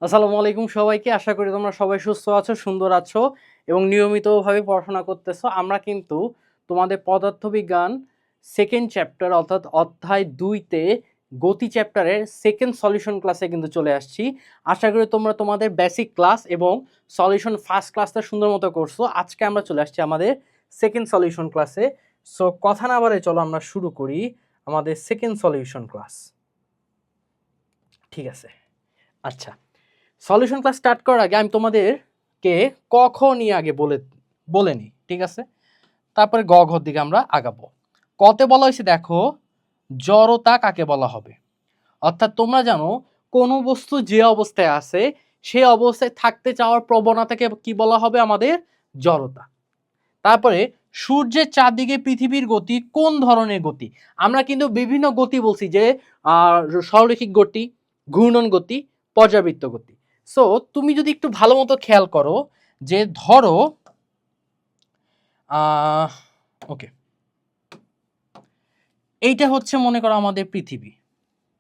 আসসালামু আলাইকুম সবাইকে। আশা করি তোমরা সবাই সুস্থ আছো, সুন্দর আছো এবং নিয়মিতভাবে পড়াশোনা করতেছো। আমরা কিন্তু তোমাদের পদার্থবিজ্ঞান সেকেন্ড চ্যাপ্টার অর্থাৎ অধ্যায় 2-তে গতি চ্যাপ্টারের সেকেন্ড সলিউশন ক্লাসে কিন্তু চলে আসছি। আশা করি তোমরা তোমাদের বেসিক ক্লাস এবং সলিউশন ফার্স্ট ক্লাসটা সুন্দর মতো করছো। আজকে আমরা চলে আসছি আমাদের সেকেন্ড সলিউশন ক্লাসে। সো কথা না বাড়ে চলো আমরা শুরু করি আমাদের সেকেন্ড সলিউশন ক্লাস। ঠিক আছে, আচ্ছা। সলিউশন ক্লাস স্টার্ট করার আগে আমি তোমাদেরকে ক খ নিয়ে আগে বলে নিই, ঠিক আছে? তারপরে গ ঘর দিকে আমরা আগাবো। কতে বলা হয়েছে দেখো, জড়তা কাকে বলা হবে। অর্থাৎ তোমরা জানো কোনো বস্তু যে অবস্থায় আছে সেই অবস্থায় থাকতে চাওয়ার প্রবণতাকে কি বলা হবে, আমাদের জড়তা। তারপরে সূর্যের চারদিকে পৃথিবীর গতি কোন ধরনের গতি। আমরা কিন্তু বিভিন্ন গতি বলছি, যে সরলরৈখিক গতি, ঘূর্ণন গতি, পর্যাবৃত্ত গতি। সো তুমি যদি একটু ভালো মতো খেয়াল করো, যে ধরো ওকে, এইটা হচ্ছে মনে করো আমাদের পৃথিবী,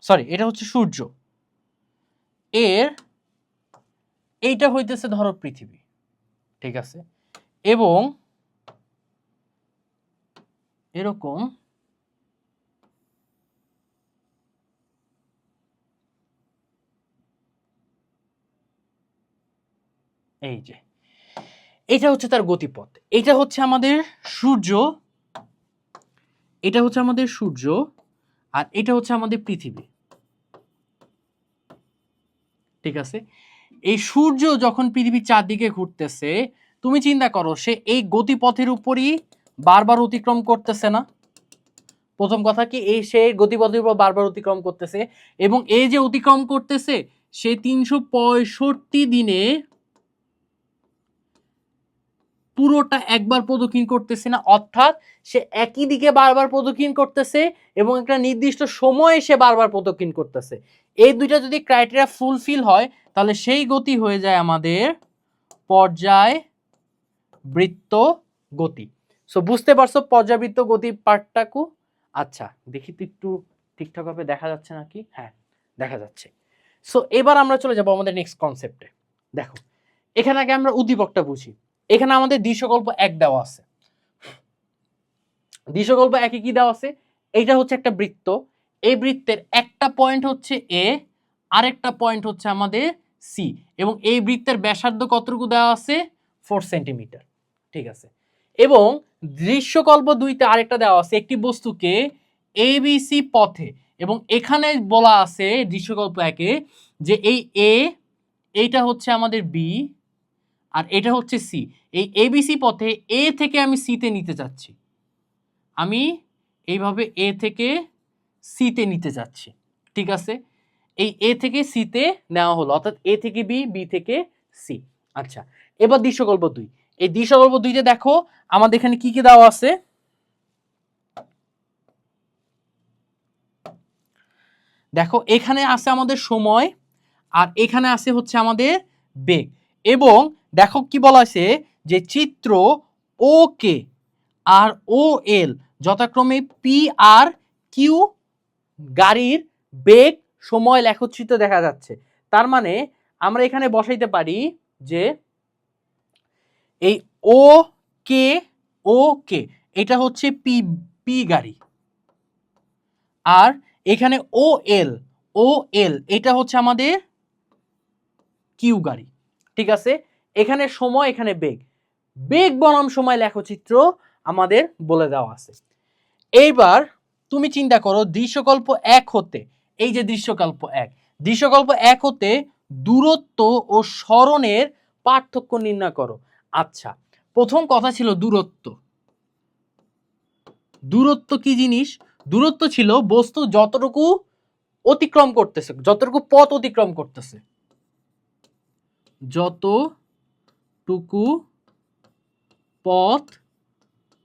সরি এটা হচ্ছে সূর্য, এর এইটা হইতেছে ধরো পৃথিবী, ঠিক আছে? এবং এরকম এই যে এটা হচ্ছে তার গতিপথ। এটা হচ্ছে আমাদের সূর্য, এটা হচ্ছে আমাদের সূর্য, আর এটা হচ্ছে আমাদের পৃথিবী, ঠিক আছে? এই সূর্য যখন পৃথিবীর চারদিকে ঘুরতেছে, তুমি চিন্তা করো সে এই গতিপথের উপরই বারবার অতিক্রম করতেছে না? প্রথম কথা কি, এই সে গতিপথের উপর বারবার অতিক্রম করতেছে, এবং এই যে অতিক্রম করতেছে সে 365 দিনে পুরোটা একবার প্রদক্ষিণ করতেছে না। অর্থাৎ সে একই দিকে বারবার প্রদক্ষিণ করতেছে এবং একটা নির্দিষ্ট সময়ে সে বারবার প্রদক্ষিণ করতেছে। এই দুইটা যদি ক্রাইটেরিয়া ফুলফিল হয় তাহলে সেই গতি হয়ে যায় আমাদের পর্যায়বৃত্ত গতি। সো বুঝতে পারছো পর্যাবৃত্ত গতির পার্টটাকু? আচ্ছা, দেখি তো একটু ঠিকঠাক ভাবে দেখা যাচ্ছে নাকি। হ্যাঁ, দেখা যাচ্ছে। সো এবার আমরা চলে যাব আমাদের নেক্সট কনসেপ্টে। দেখো, এখানে আগে আমরা উদ্দীপকটা বুঝি। এখানে আমাদের দৃশ্যকল্প 1 দেওয়া আছে। দৃশ্যকল্প 1-এ কি দেওয়া আছে? এইটা হচ্ছে একটা বৃত্ত। এই বৃত্তের একটা পয়েন্ট হচ্ছে এ, আরেকটা পয়েন্ট হচ্ছে আমাদের সি, এবং এই বৃত্তের ব্যাসার্ধ কতটুকু দেওয়া আছে? 4 সেন্টিমিটার, ঠিক আছে? এবং দৃশ্যকল্প 2-তে আরেকটা দেওয়া আছে, একটি বস্তুকে এবিসি পথে, এবং এখানে বলা আছে দৃশ্যকল্প 1-এ যে এই এ, এইটা হচ্ছে আমাদের বি, আর এটা হচ্ছে সি। এই এবিসি পথে এ থেকে আমি সিতে নিতে চাচ্ছি, আমি এইভাবে এ থেকে সিতে নিতে যাচ্ছি, ঠিক আছে? এই এ থেকে সিতে নেওয়া হলো, অর্থাৎ এ থেকে বি, বি থেকে সি। আচ্ছা, এবার দৃশ্যকল্প 2। এই দৃশ্যকল্প 2-তে দেখো আমাদের এখানে কি কি দেওয়া আছে। দেখো এখানে আছে আমাদের সময়, আর এখানে আছে হচ্ছে আমাদের বেগ। এবং দেখো কি বলা আছে, যে চিত্র ও কে আর ও এল যথাক্রমে পি আর কিউ গাড়ির বেগ, সময় লেখচিত্র দেখা যাচ্ছে। তার মানে আমরা এখানে বসাইতে পারি যে এই ও কে, ও কে এটা হচ্ছে পি, পি গাড়ি, আর এখানে ও এল, ও এল এটা হচ্ছে আমাদের কিউ গাড়ি, ঠিক আছে? এখানে সময়, এখানে বেগ, বেগ বনাম সময় লেখচিত্র আমাদের বলে দেওয়া আছে। এইবার তুমি চিন্তা করো দৃশ্যকল্প 1 হতে, এই যে দৃশ্যকল্প 1 হতে দূরত্ব ও সরণের পার্থক্য নির্ণয় করো। আচ্ছা, প্রথম কথা ছিল দূরত্ব। দূরত্ব কি জিনিস? দূরত্ব ছিল বস্তু যতটুকু অতিক্রম করতেছে, যতটুকু পথ অতিক্রম করতেছে, যতটুকু পথ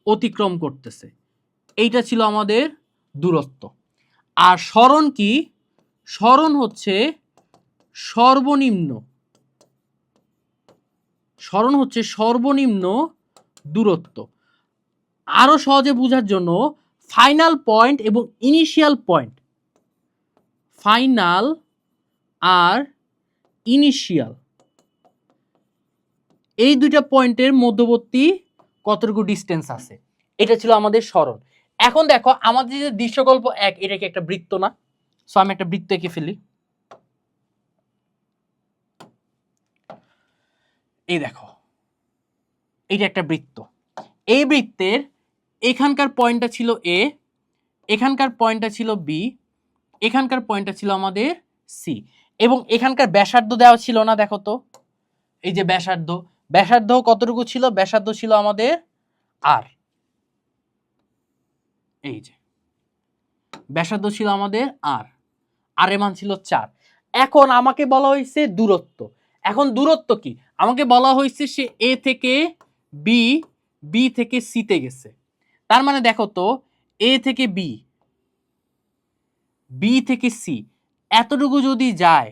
অতিক্রম করতেছে, এইটা ছিল আমাদের দূরত্ব। আর সরণ কি? সরণ হচ্ছে সর্বনিম্ন, সরণ হচ্ছে সর্বনিম্ন দূরত্ব। আরো সহজে বোঝার জন্য ফাইনাল পয়েন্ট এবং ইনিশিয়াল পয়েন্ট, ফাইনাল আর ইনিশিয়াল, এই দুইটা পয়েন্টের মধ্যবর্তী কতটুকু ডিস্টেন্স আছে, এটা ছিল আমাদের সরণ। এখন দেখো আমাদের যে দৃশ্যকল্প 1, এটা কি একটা বৃত্ত না? সো আমি একটা বৃত্ত এঁকে ফেলি। এই দেখো, এইটা একটা বৃত্ত। এই বৃত্তের এখানকার পয়েন্টটা ছিল এ, এখানকার পয়েন্টটা ছিল বি, এখানকার পয়েন্টটা ছিল আমাদের সি, এবং এখানকার ব্যাসার্ধ দেওয়া ছিল না, দেখো তো এই যে ব্যাসার্ধ, ব্যাসার্ধ কতটুকু ছিল? ব্যাসার্ধ ছিল আমাদের আর, এই যে ব্যাসার্ধ ছিল আমাদের আর, আর এর মান ছিল 4। এখন আমাকে বলা হয়েছে দূরত্ব। এখন দূরত্ব কি? আমাকে বলা হয়েছে সে এ থেকে বি, বি থেকে সি তে গেছে। তার মানে দেখো তো এ থেকে বি, বি থেকে সি, এতটুকু যদি যায়,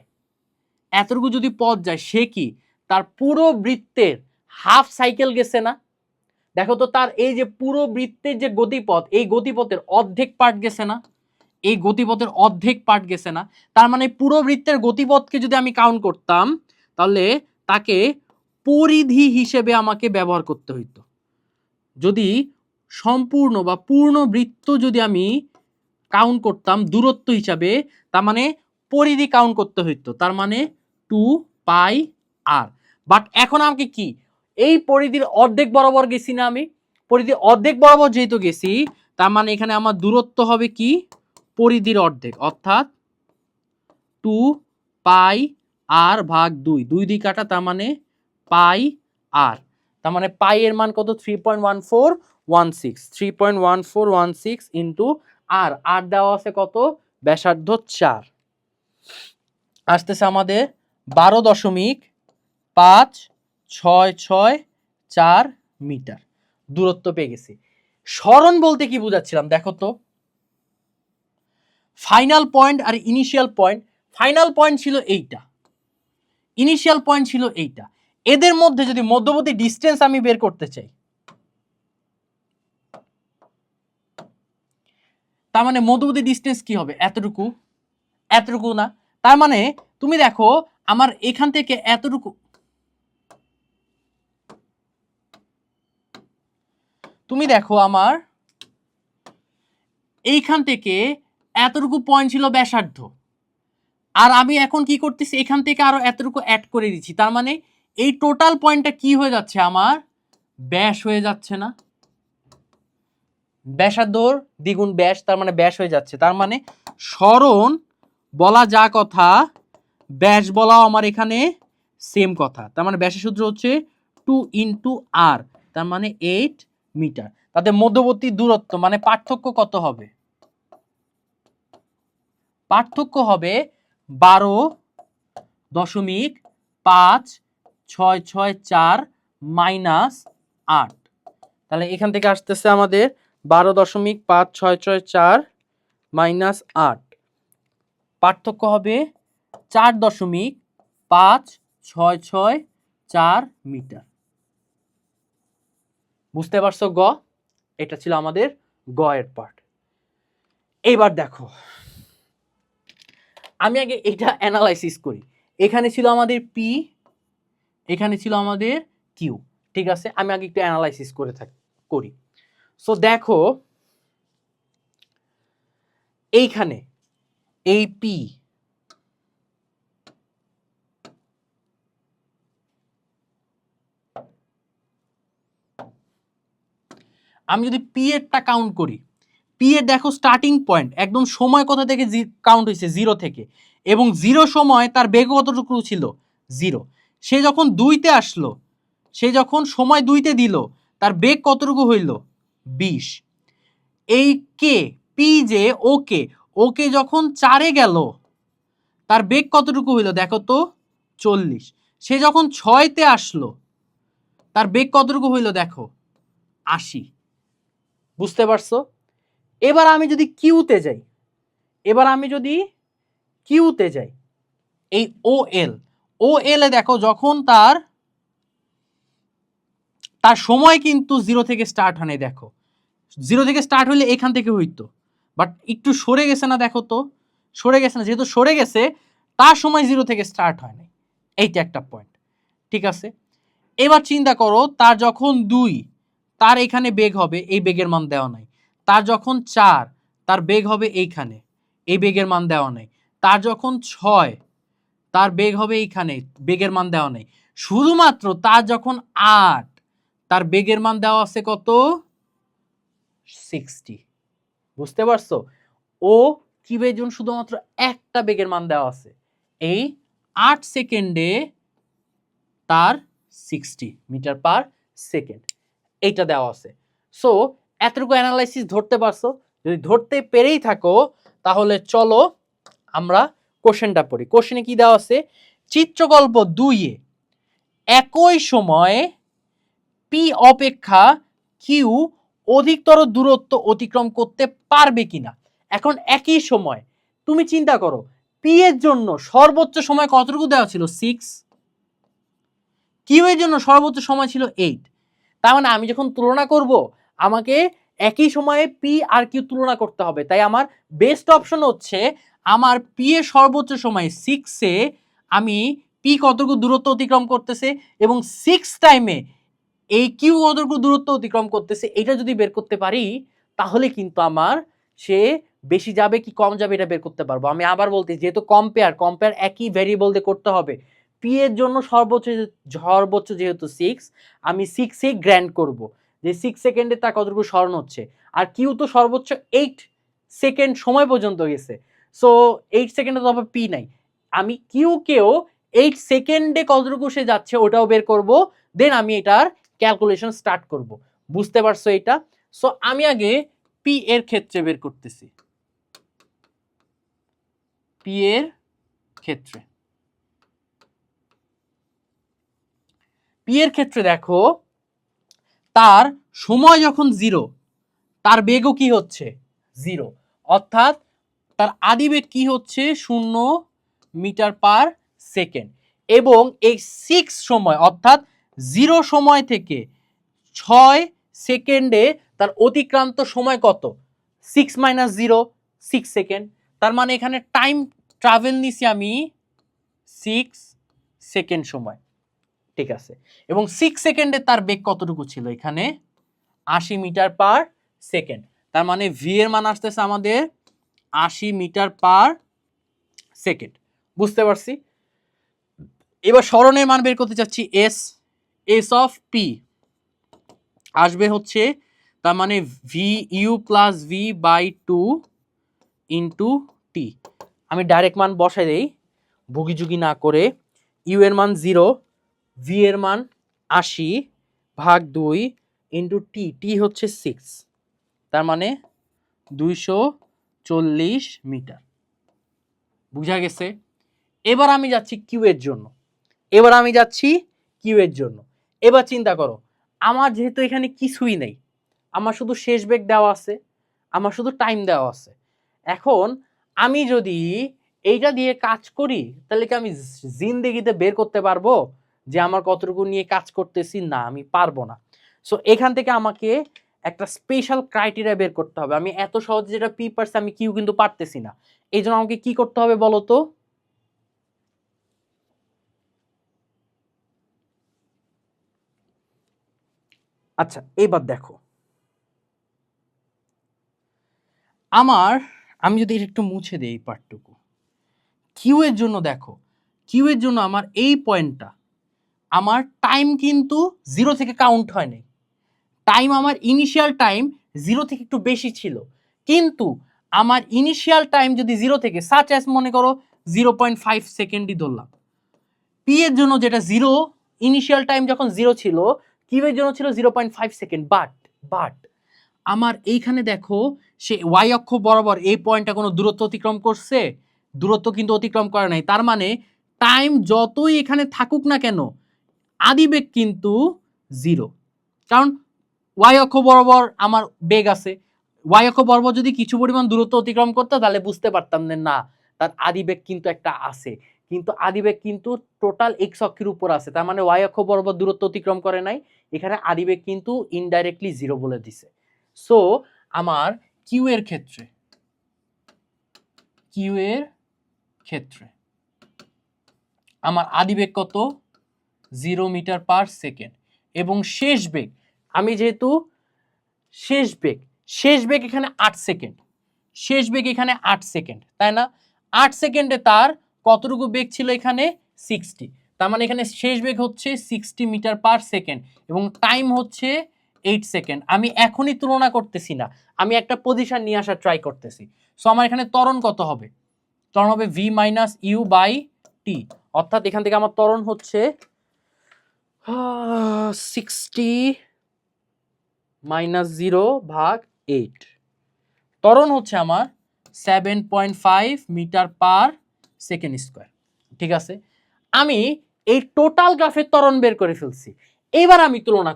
এতটুকু যদি পথ যায়, সে কি তার পুরো বৃত্তের হাফ সাইকেল গেছে না? দেখো তো তার এই যে পুরো বৃত্তের যে গতিপথ, এই গতিপথের অর্ধেক পার্ট গেছে না? এই গতিপথের অর্ধেক পার্ট গেছে না? তার মানে পুরো বৃত্তের গতিপথকে যদি আমি কাউন্ট করতাম, তাহলে তাকে পরিধি হিসেবে আমাকে ব্যবহার করতে হইতো। যদি সম্পূর্ণ বা পূর্ণ বৃত্ত যদি আমি কাউন্ট করতাম দূরত্ব হিসাবে, তার মানে পরিধি কাউন্ট করতে হইতো, তার মানে 2πr। বাট এখন আমাকে কি এই পরিধির অর্ধেক বরাবর গেছি না? আমি পরিধির অর্ধেক বরাবর যেহেতু গেছি, তার মানে এখানে আমার দূরত্ব হবে কি পরিধির অর্ধেক, অর্থাৎ 2πr ভাগ 2, 2 দিয়ে কাটা, তার মানে πr। তার মানে পাই এর মান কত? 3.1416, 3.1416 ইন্টু আর, আর দেওয়া আছে কত? ব্যাসার্ধ 4, আসতেছে আমাদের 12.566 মিটার দূরত্ব পেয়ে গেছি। সরণ বলতে কি বুঝাচ্ছিলাম দেখো তো, ফাইনাল পয়েন্ট আর ইনিশিয়াল পয়েন্ট। ফাইনাল পয়েন্ট ছিল এইটা, ইনিশিয়াল পয়েন্ট ছিল এইটা। এদের মধ্যে যদি মধ্যবর্তী ডিস্টেন্স আমি বের করতে চাই, তার মানে মধ্যবর্তী ডিস্টেন্স কি হবে? এতটুকু, এতটুকু না? তার মানে তুমি দেখো আমার এখান থেকে এতটুকু, তুমি দেখো আমার এইখান থেকে এতটুকু পয়েন্ট ছিল ব্যাসার্ধ, আর আমি এখন কি করতেছি? এখান থেকে আরো এতটুকু অ্যাড করে দিচ্ছি, তার মানে এই টোটাল পয়েন্টটা কি হয়ে যাচ্ছে? আমার ব্যাস হয়ে যাচ্ছে না? ব্যাসার্ধর দ্বিগুণ ব্যাস, তার মানে ব্যাস হয়ে যাচ্ছে। তার মানে সরণ বলা যা কথা, ব্যাস বলাও আমার এখানে সেম কথা। তার মানে ব্যাসের সূত্র হচ্ছে 2 ইন্টু আর, তার মানে 8 মিটার। তাদের মধ্যবর্তী দূরত্ব মানে পার্থক্য কত হবে? পার্থক্য হবে 12.566 মাইনাস 8। তাহলে এখান থেকে আসতেছে আমাদের 12.566 মাইনাস 8, পার্থক্য হবে 4.566 মিটার। বুঝতে পারছো গ? এটা ছিল আমাদের গ এর পার্ট। এইবার দেখো আমি আগে এটা অ্যানালাইসিস করি। এখানে ছিল আমাদের পি, এখানে ছিল আমাদের কিউ, ঠিক আছে? আমি আগে একটু অ্যানালাইসিস করে করি। সো দেখো এইখানে এই পি, আমি যদি পি এরটা কাউন্ট করি, পি এর দেখো স্টার্টিং পয়েন্ট একদম সময় কোথা থেকে কাউন্ট হয়েছে? 0 থেকে, এবং 0 সময় তার বেগ কতটুকু ছিল? 0। সে যখন 2তে আসলো, সে যখন সময় 2তে দিল, তার বেগ কতটুকু হইল? 20। এই কে পি যে ওকে, ওকে যখন 4-এ গেল, তার বেগ কতটুকু হইল দেখো তো? 40। সে যখন 6তে আসলো, তার বেগ কতটুকু হইল দেখো? 80। বুঝতে পারছো? এবার আমি যদি কিউতে যাই, এবার আমি যদি কিউতে যাই, এই ও এল, ও এল এ দেখো যখন তার সময় কিন্তু 0 থেকে স্টার্ট হয় নাই, দেখো 0 থেকে স্টার্ট হলে এখান থেকে হইতো, বাট একটু সরে গেছে না? দেখো তো সরে গেছে না? যেহেতু সরে গেছে, তার সময় 0 থেকে স্টার্ট হয় নাই, এইটা একটা পয়েন্ট, ঠিক আছে। এবার চিন্তা করো তার যখন 2, তার এখানে বেগ হবে, এই বেগের মান দেওয়া নাই। তার যখন 4, তার বেগ হবে এইখানে, এই বেগের মান দেওয়া নাই। তার যখন 6, তার বেগ হবে এইখানে, বেগের মান দেওয়া নেই। শুধুমাত্র তার যখন 8, তার বেগের মান দেওয়া আছে কত? 60। বুঝতে পারছো? ও কিউবের জন্য শুধুমাত্র একটা বেগের মান দেওয়া আছে, এই 8 সেকেন্ডে তার 60 মিটার পার সেকেন্ড, এইটা দেওয়া আছে। সো এতটুকু অ্যানালাইসিস ধরতে পারছো? যদি ধরতে পেরেই থাকো তাহলে চলো আমরা কোশ্চেনটা পড়ি। কোশ্চেনে কি দেওয়া আছে? চিত্রকল্প 2-এ একই সময়ে পি অপেক্ষা কিউ অধিকতর দূরত্ব অতিক্রম করতে পারবে কিনা। এখন একই সময় তুমি চিন্তা করো, পি এর জন্য সর্বোচ্চ সময় কতটুকু দেওয়া ছিল? 6। কিউ এর জন্য সর্বোচ্চ সময় ছিল 8। তার মানে আমি যখন তুলনা করব আমাকে একই সময়ে পি আর কিউ তুলনা করতে হবে। তাই আমার বেস্ট অপশন হচ্ছে আমার পি এর সর্বোচ্চ সময় 6-এ আমি পি কতটুকু দূরত্ব অতিক্রম করতেছে এবং 6 টাইমে এই কিউ কতটুকু দূরত্ব অতিক্রম করতেছে, এটা যদি বের করতে পারি তাহলে কিন্তু আমার সে বেশি যাবে কি কম যাবে এটা বের করতে পারবো। আমি আবার বলতে, যেহেতু কম্পেয়ার একই ভেরিয়েবল দিয়ে করতে হবে, পি এর জন্য সর্বোচ্চ যেহেতু 6, আমি 6-এ গ্র্যান্ড করব যে 6 সেকেন্ডে তার কতটুকু স্মরণ হচ্ছে। আর কিউ তো সর্বোচ্চ 8 সেকেন্ড সময় পর্যন্ত গেছে, সো 8 সেকেন্ডে তো আবার পি নাই। আমি কিউকেও 8 সেকেন্ডে কতটুকু সে যাচ্ছে ওটাও বের করব, দেন আমি এটার ক্যালকুলেশন স্টার্ট করব। বুঝতে পারছো এটা? সো আমি আগে পি এর ক্ষেত্রে বের করতেছি। পি এর ক্ষেত্রে, পি এর ক্ষেত্রে দেখো তার সময় যখন 0, তার বেগও কি হচ্ছে? 0। অর্থাৎ তার আদি বেগ কি হচ্ছে? 0 মিটার পার সেকেন্ড। এবং এই 6 সময় অর্থাৎ 0 সময় থেকে 6 সেকেন্ডে তার অতিক্রান্ত সময় কত? 6 মাইনাস 0, 6 সেকেন্ড। তার মানে এখানে টাইম ট্রাভেল নিছি আমি 6 সেকেন্ড সময়, ঠিক আছে। এবং 6 সেকেন্ডে তার বেগ কতটুকু ছিল? এখানে 80 মিটার পার সেকেন্ড। তার মানে ভি এর মান আসতেছে আমাদের 80 মিটার পার সেকেন্ড। বুঝতে পারছি? এবার স্মরণের মান বের করতে চাচ্ছি, এস অফ পি আসবে হচ্ছে, তার মানে v u plus v by 2 into t. আমি ডাইরেক্ট মান বসাই দেই ভুগিযুগি না করে। ইউ এর মান 0, ভি এর মান 80 ভাগ 2 ইন্টু টি, টি হচ্ছে 6, তার মানে 240 মিটার। বুঝা গেছে? এবার আমি যাচ্ছি কিউ এর জন্য। এবার চিন্তা করো, আমার যেহেতু এখানে কিছুই নেই, আমার শুধু শেষ বেগ দেওয়া আছে, আমার শুধু টাইম দেওয়া আছে। এখন আমি যদি এইটা দিয়ে কাজ করি তাহলে কি আমি জিন্দেগিতে বের করতে পারবো যে আমার কতটুকু নিয়ে কাজ করতেছি? না, আমি পারবো না। সো এখান থেকে আমাকে একটা স্পেশাল ক্রাইটেরিয়া বের করতে হবে। আমি এত সহজে যেটা পি পারছি আমি কিউ কিন্তু পারতেছি না। এই জন্য আমাকে কি করতে হবে বলো তো? আচ্ছা এবার দেখো, আমি যদি একটু মুছে দিই এই পার্টটুকু, কিউ এর জন্য দেখো, কিউ এর জন্য আমার এই পয়েন্টটা, আমার টাইম কিন্তু 0 থেকে কাউন্ট হয় নাই। টাইম আমার ইনিশিয়াল টাইম 0 থেকে একটু বেশি ছিল, কিন্তু আমার ইনিশিয়াল টাইম যদি 0 থেকে সাচ অ্যাজ মনে করো 0.5 সেকেন্ডই ধরলাম। পি এর জন্য যেটা 0, ইনিশিয়াল টাইম যখন 0 ছিল, কিউ এর জন্য ছিল 0.5 সেকেন্ড। বাট আমার এইখানে দেখো সে ওয়াই অক্ষ বরাবর এই পয়েন্টটা কোনো দূরত্ব অতিক্রম করছে? দূরত্ব কিন্তু অতিক্রম করে নাই। তার মানে টাইম যতই এখানে থাকুক না কেন, আদিবেগ কিন্তু 0, কারণ ওয়াই অক্ষ বরাবর আমার বেগ আছে। ওয়াই অক্ষ বরাবর যদি কিছু পরিমাণ দূরত্ব অতিক্রম করতো তাহলে বুঝতে পারতাম যে না, তার আদিবেগ কিন্তু একটা আছে, কিন্তু আদিবেগ কিন্তু টোটাল এক্স অক্ষের উপর আছে। তার মানে ওয়াই অক্ষ বরাবর দূরত্ব অতিক্রম করে নাই, এখানে আদিবেগ কিন্তু ইনডাইরেক্টলি 0 বলে দিছে। সো আমার কিউ এর ক্ষেত্রে আমার আদিবেগ কত 0 মিটার পার সেকেন্ড এবং শেষ বেগ আমি যেহেতু শেষ বেগ এখানে 8 সেকেন্ড, শেষ বেগ এখানে 8 সেকেন্ড, তাই না? 8 সেকেন্ডে তার কতটুকু বেগ ছিল এখানে 60, তার মানে এখানে শেষ বেগ হচ্ছে 60 মিটার পার সেকেন্ড এবং টাইম হচ্ছে 8 সেকেন্ড। আমি এখনই তুলনা করতেছি না, আমি একটা পজিশন নিয়ে আসার ট্রাই করতেছি। সো আমার এখানে ত্বরণ কত হবে? ত্বরণ হবে v minus you by T, অর্থাৎ এখান থেকে আমার ত্বরণ হচ্ছে 60 মাইনাস 0/8, ত্বরণ হচ্ছে আমার 7.5 মিটার পার সেকেন্ড স্কোয়ার। ঠিক আছে, আমি এই টোটাল গ্রাফের ত্বরণ বের করে ফেলছি। এবার আমি তুলনা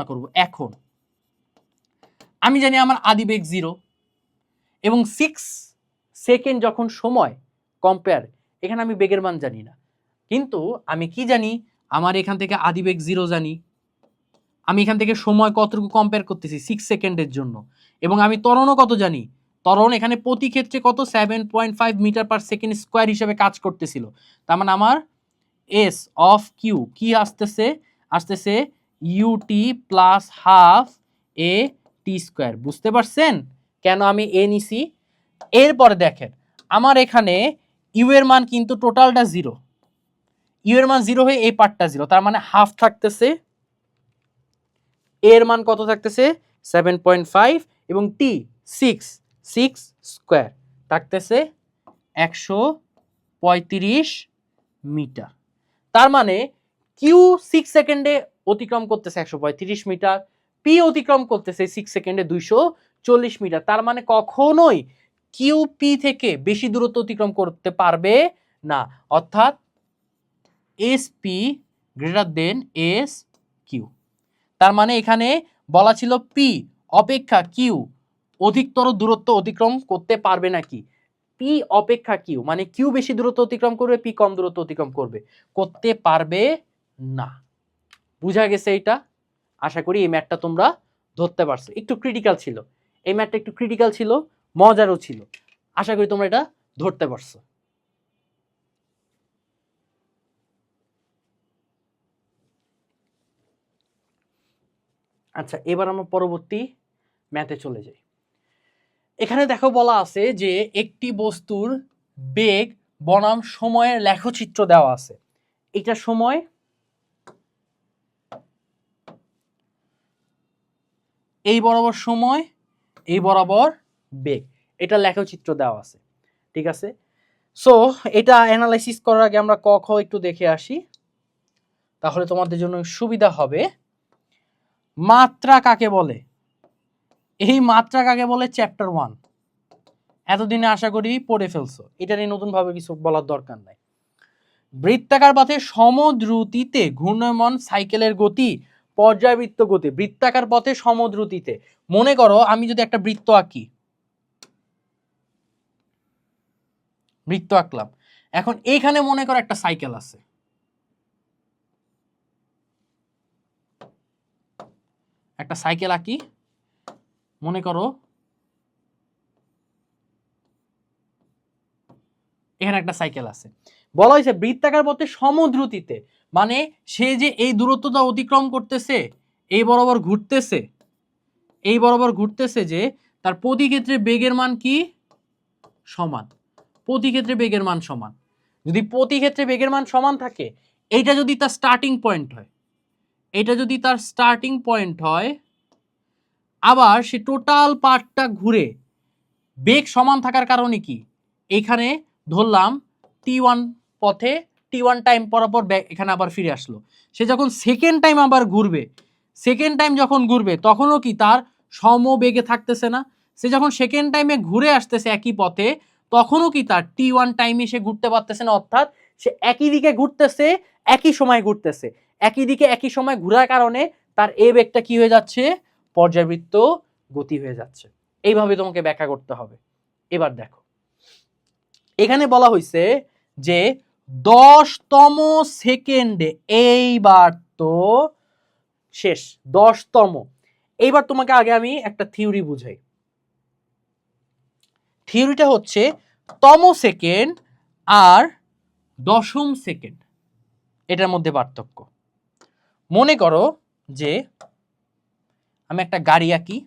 করব, এখন আমি জানি আমার আদিবেগ 0 এবং 6 সেকেন্ড যখন সময় কম্পেয়ার, এখানে আমি বেগের মান জানি না, কিন্তু আমি কি জানি আমার এখান থেকে আদিবেগ 0 জানি, আমি এখান থেকে সময় কতটুকু কম্পেয়ার করতেছি 6 সেকেন্ডের জন্য, এবং আমি ত্বরণও কত জানি, ত্বরণ এখানে প্রতি ক্ষেত্রে কত 7.5 মিটার পার সেকেন্ড স্কোয়ার হিসেবে কাজ করতেছিল। তার মানে আমার এস অফ কিউ কি আসতেছে UT plus half a t square. বুঝতে পারছেন কেন আমি এ নিছি? এরপরে দেখেন আমার এখানে ইউ এর মান কিন্তু টোটালটা 0, ইউ এর মান 0 হয়ে এই পার্টটা 0, তার মানে হাফ থাকতেছে, এর মান কত থাকতেছে 7.5 এবং টি 6 স্কোয়ার থাকতেছে 135 মিটার। তার মানে কিউ 6 সেকেন্ডে অতিক্রম করতেছে 135 মিটার, পি অতিক্রম করতেছে 6 সেকেন্ডে 240 মিটার। তার মানে কখনোই কিউ পি থেকে বেশি দূরত্ব অতিক্রম করতে পারবে না, অর্থাৎ S P greater than S Q. তার মানে এখানে বলা ছিল পি অপেক্ষা কিউ অধিকতর দূরত্ব অতিক্রম করতে পারবে নাকি, পি অপেক্ষা কিউ মানে কিউ বেশি দূরত্ব অতিক্রম করবে, পি কম দূরত্ব অতিক্রম করতে পারবে না। বুঝা গেছে এটা? আশা করি এই ম্যাথটা তোমরা ধরতে পারছো। একটু ক্রিটিক্যাল ছিল এই ম্যাথটা, একটু ক্রিটিক্যাল ছিল, মজারও ছিল। আশা করি তোমরা এটা ধরতে পারছো। আচ্ছা, এবার আমরা পরবর্তী ম্যাথে চলে যাই। এখানে দেখো বলা আছে যে একটি বস্তুর বেগ বনাম সময়ের লেখচিত্র দেওয়া আছে। এটা সময়, এই বরাবর সময়, এই বরাবর বেগ, এটা লেখচিত্র দেওয়া আছে। ঠিক আছে, সো এটা অ্যানালাইসিস করার আগে আমরা ক খ একটু দেখে আসি, তাহলে তোমাদের জন্য সুবিধা হবে। মাত্রা কাকে বলে? এই মাত্রা কাকে বলে চ্যাপ্টার 1 এতদিনে আশা করি পড়ে ফেলছো, এটা নিয়ে নতুন ভাবে কিছু বলার দরকার নাই। বৃত্তাকার পথে সমদ্রুতিতে ঘূর্ণায়মান সাইকেলের গতি পর্যায়বৃত্ত গতি। বৃত্তাকার পথে সমদ্রুতিতে, মনে করো আমি যদি একটা বৃত্ত আঁকি, বৃত্ত আঁকলাম, এখন এইখানে মনে করো একটা সাইকেল আছে, একটা সাইকেল আঁকি, মনে করো এখানে একটা সাইকেল আছে। বলা হয়েছে বৃত্তাকার পথে সমদ্রুতিতে, মানে সে যে এই দূরত্বটা অতিক্রম করতেছে, এই বরাবর ঘুরতেছে, এই বরাবর ঘুরতেছে, যে তার প্রতি ক্ষেত্রে বেগের মান কি সমান, প্রতি ক্ষেত্রে বেগের মান সমান। যদি প্রতি ক্ষেত্রে বেগের মান সমান থাকে, এইটা যদি তার স্টার্টিং পয়েন্ট হয়, এটা যদি তার স্টার্টিং পয়েন্ট হয়, আবার সে টোটাল পার্টটা ঘুরে বেগ সমান থাকার কারণে কি, এখানে ধরলাম t1 পথে t1 টাইম পরপর এখানে আবার ফিরে আসলো, সে যখন সেকেন্ড টাইম আবার ঘুরবে, সেকেন্ড টাইম যখন ঘুরবে তখনও কি তার সমবেগে থাকতেছে না? সে যখন সেকেন্ড টাইমে ঘুরে আসতেছে একই পথে, তখনও কি তার t1 টাইমে সে ঘুরতে পারতেছে না, অর্থাৎ সে একই দিকে ঘুরতেছে, একই সময় ঘুরতেছে, একই দিকে একই সময় ঘোরার কারণে তার এই বেগটা কি হয়ে যাচ্ছে, পর্যায়বৃত্ত গতি হয়ে যাচ্ছে। এইভাবে তোমাকে ব্যাখ্যা করতে হবে। এবার দেখো এখানে বলা হয়েছে যে 10তম সেকেন্ডে, এইবার তো শেষ 10তম। এইবার তোমাকে আগে আমি একটা থিওরি বুঝাই। থিওরিটা হচ্ছে তম সেকেন্ড আর দশম সেকেন্ড, এটার মধ্যে পার্থক্য। মনে করো যে আমি একটা গাড়ি আঁকি,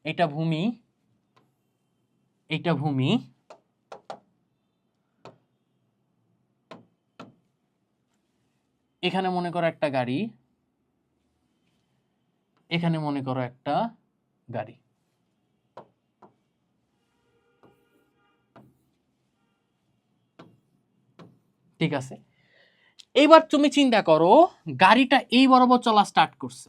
এটা ভূমি, এটা ভূমি, এখানে মনে করো একটা গাড়ি, এখানে মনে করো একটা গাড়ি। ঠিক আছে, এইবার তুমি চিন্তা করো গাড়িটা এই বরাবর চলা স্টার্ট করছে,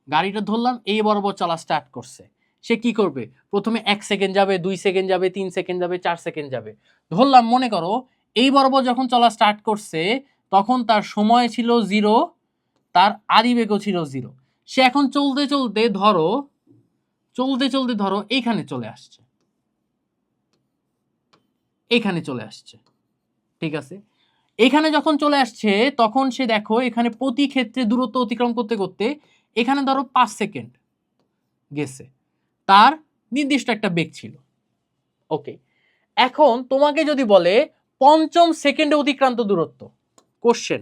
গাড়িটা ধরলাম এই বরাবর চলা স্টার্ট করছে। সে কি করবে? প্রথমে 1 সেকেন্ড যাবে, 2 সেকেন্ড যাবে, 3 সেকেন্ড যাবে, 4 সেকেন্ড যাবে। ধরলাম মনে করো এই বরাবর যখন চলা স্টার্ট করছে তখন তার সময় ছিল 0, তার আদিবেগও ছিল 0। সে এখন চলতে চলতে ধরো এইখানে চলে আসছে, এইখানে চলে আসছে। ঠিক আছে, এখানে যখন চলে আসছে তখন সে দেখো এখানে প্রতি ক্ষেত্রে দূরত্ব অতিক্রম করতে করতে এখানে ধরো 5 সেকেন্ড গেছে, তার নির্দিষ্ট একটা বেগ ছিল। ওকে, এখন তোমাকে যদি বলে পঞ্চম সেকেন্ডে অতিক্রান্ত দূরত্ব, কোশ্চেন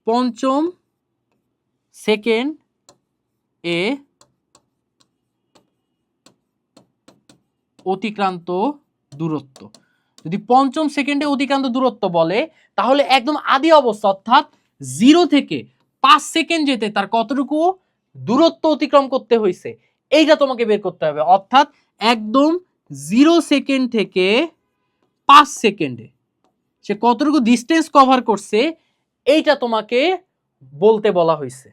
পঞ্চম সেকেন্ড এ অতিক্রান্ত দূরত্ব, যদি পঞ্চম সেকেন্ডে অতিক্রান্ত দূরত্ব বলে তাহলে একদম আদি অবস্থা অর্থাৎ 0 থেকে 5 সেকেন্ড যেতে তার কতটুকু দূরত্ব অতিক্রম করতে হয়েছে এইটা তোমাকে বের করতে হবে। অর্থাৎ একদম 0 সেকেন্ড থেকে 5 সেকেন্ডে সে কতটুকু ডিস্টেন্স কভার করছে এইটা তোমাকে বলতে বলা হয়েছে।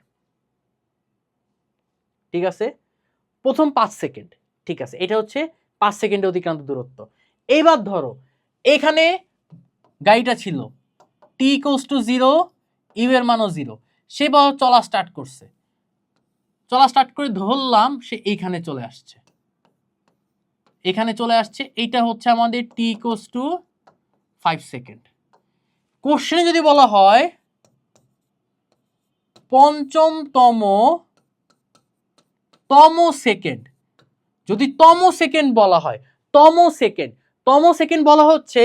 ঠিক আছে, প্রথম 5 সেকেন্ড। ঠিক আছে, এটা হচ্ছে 5 সেকেন্ডে অতিক্রান্ত দূরত্ব। এইবার ধরো এখানে গাড়িটা ছিল t = 0, ইউ এর মানও 0, সে চলা স্টার্ট করছে, চলা স্টার্ট করে ধরলাম সে এইখানে চলে আসছে, এখানে চলে আসছে। এইটা হচ্ছে আমাদের t = 5 সেকেন্ড। কোশ্চেনে যদি বলা হয় পঞ্চমতম সেকেন্ড, যদি তম সেকেন্ড বলা হয়, তম সেকেন্ড বলা হচ্ছে,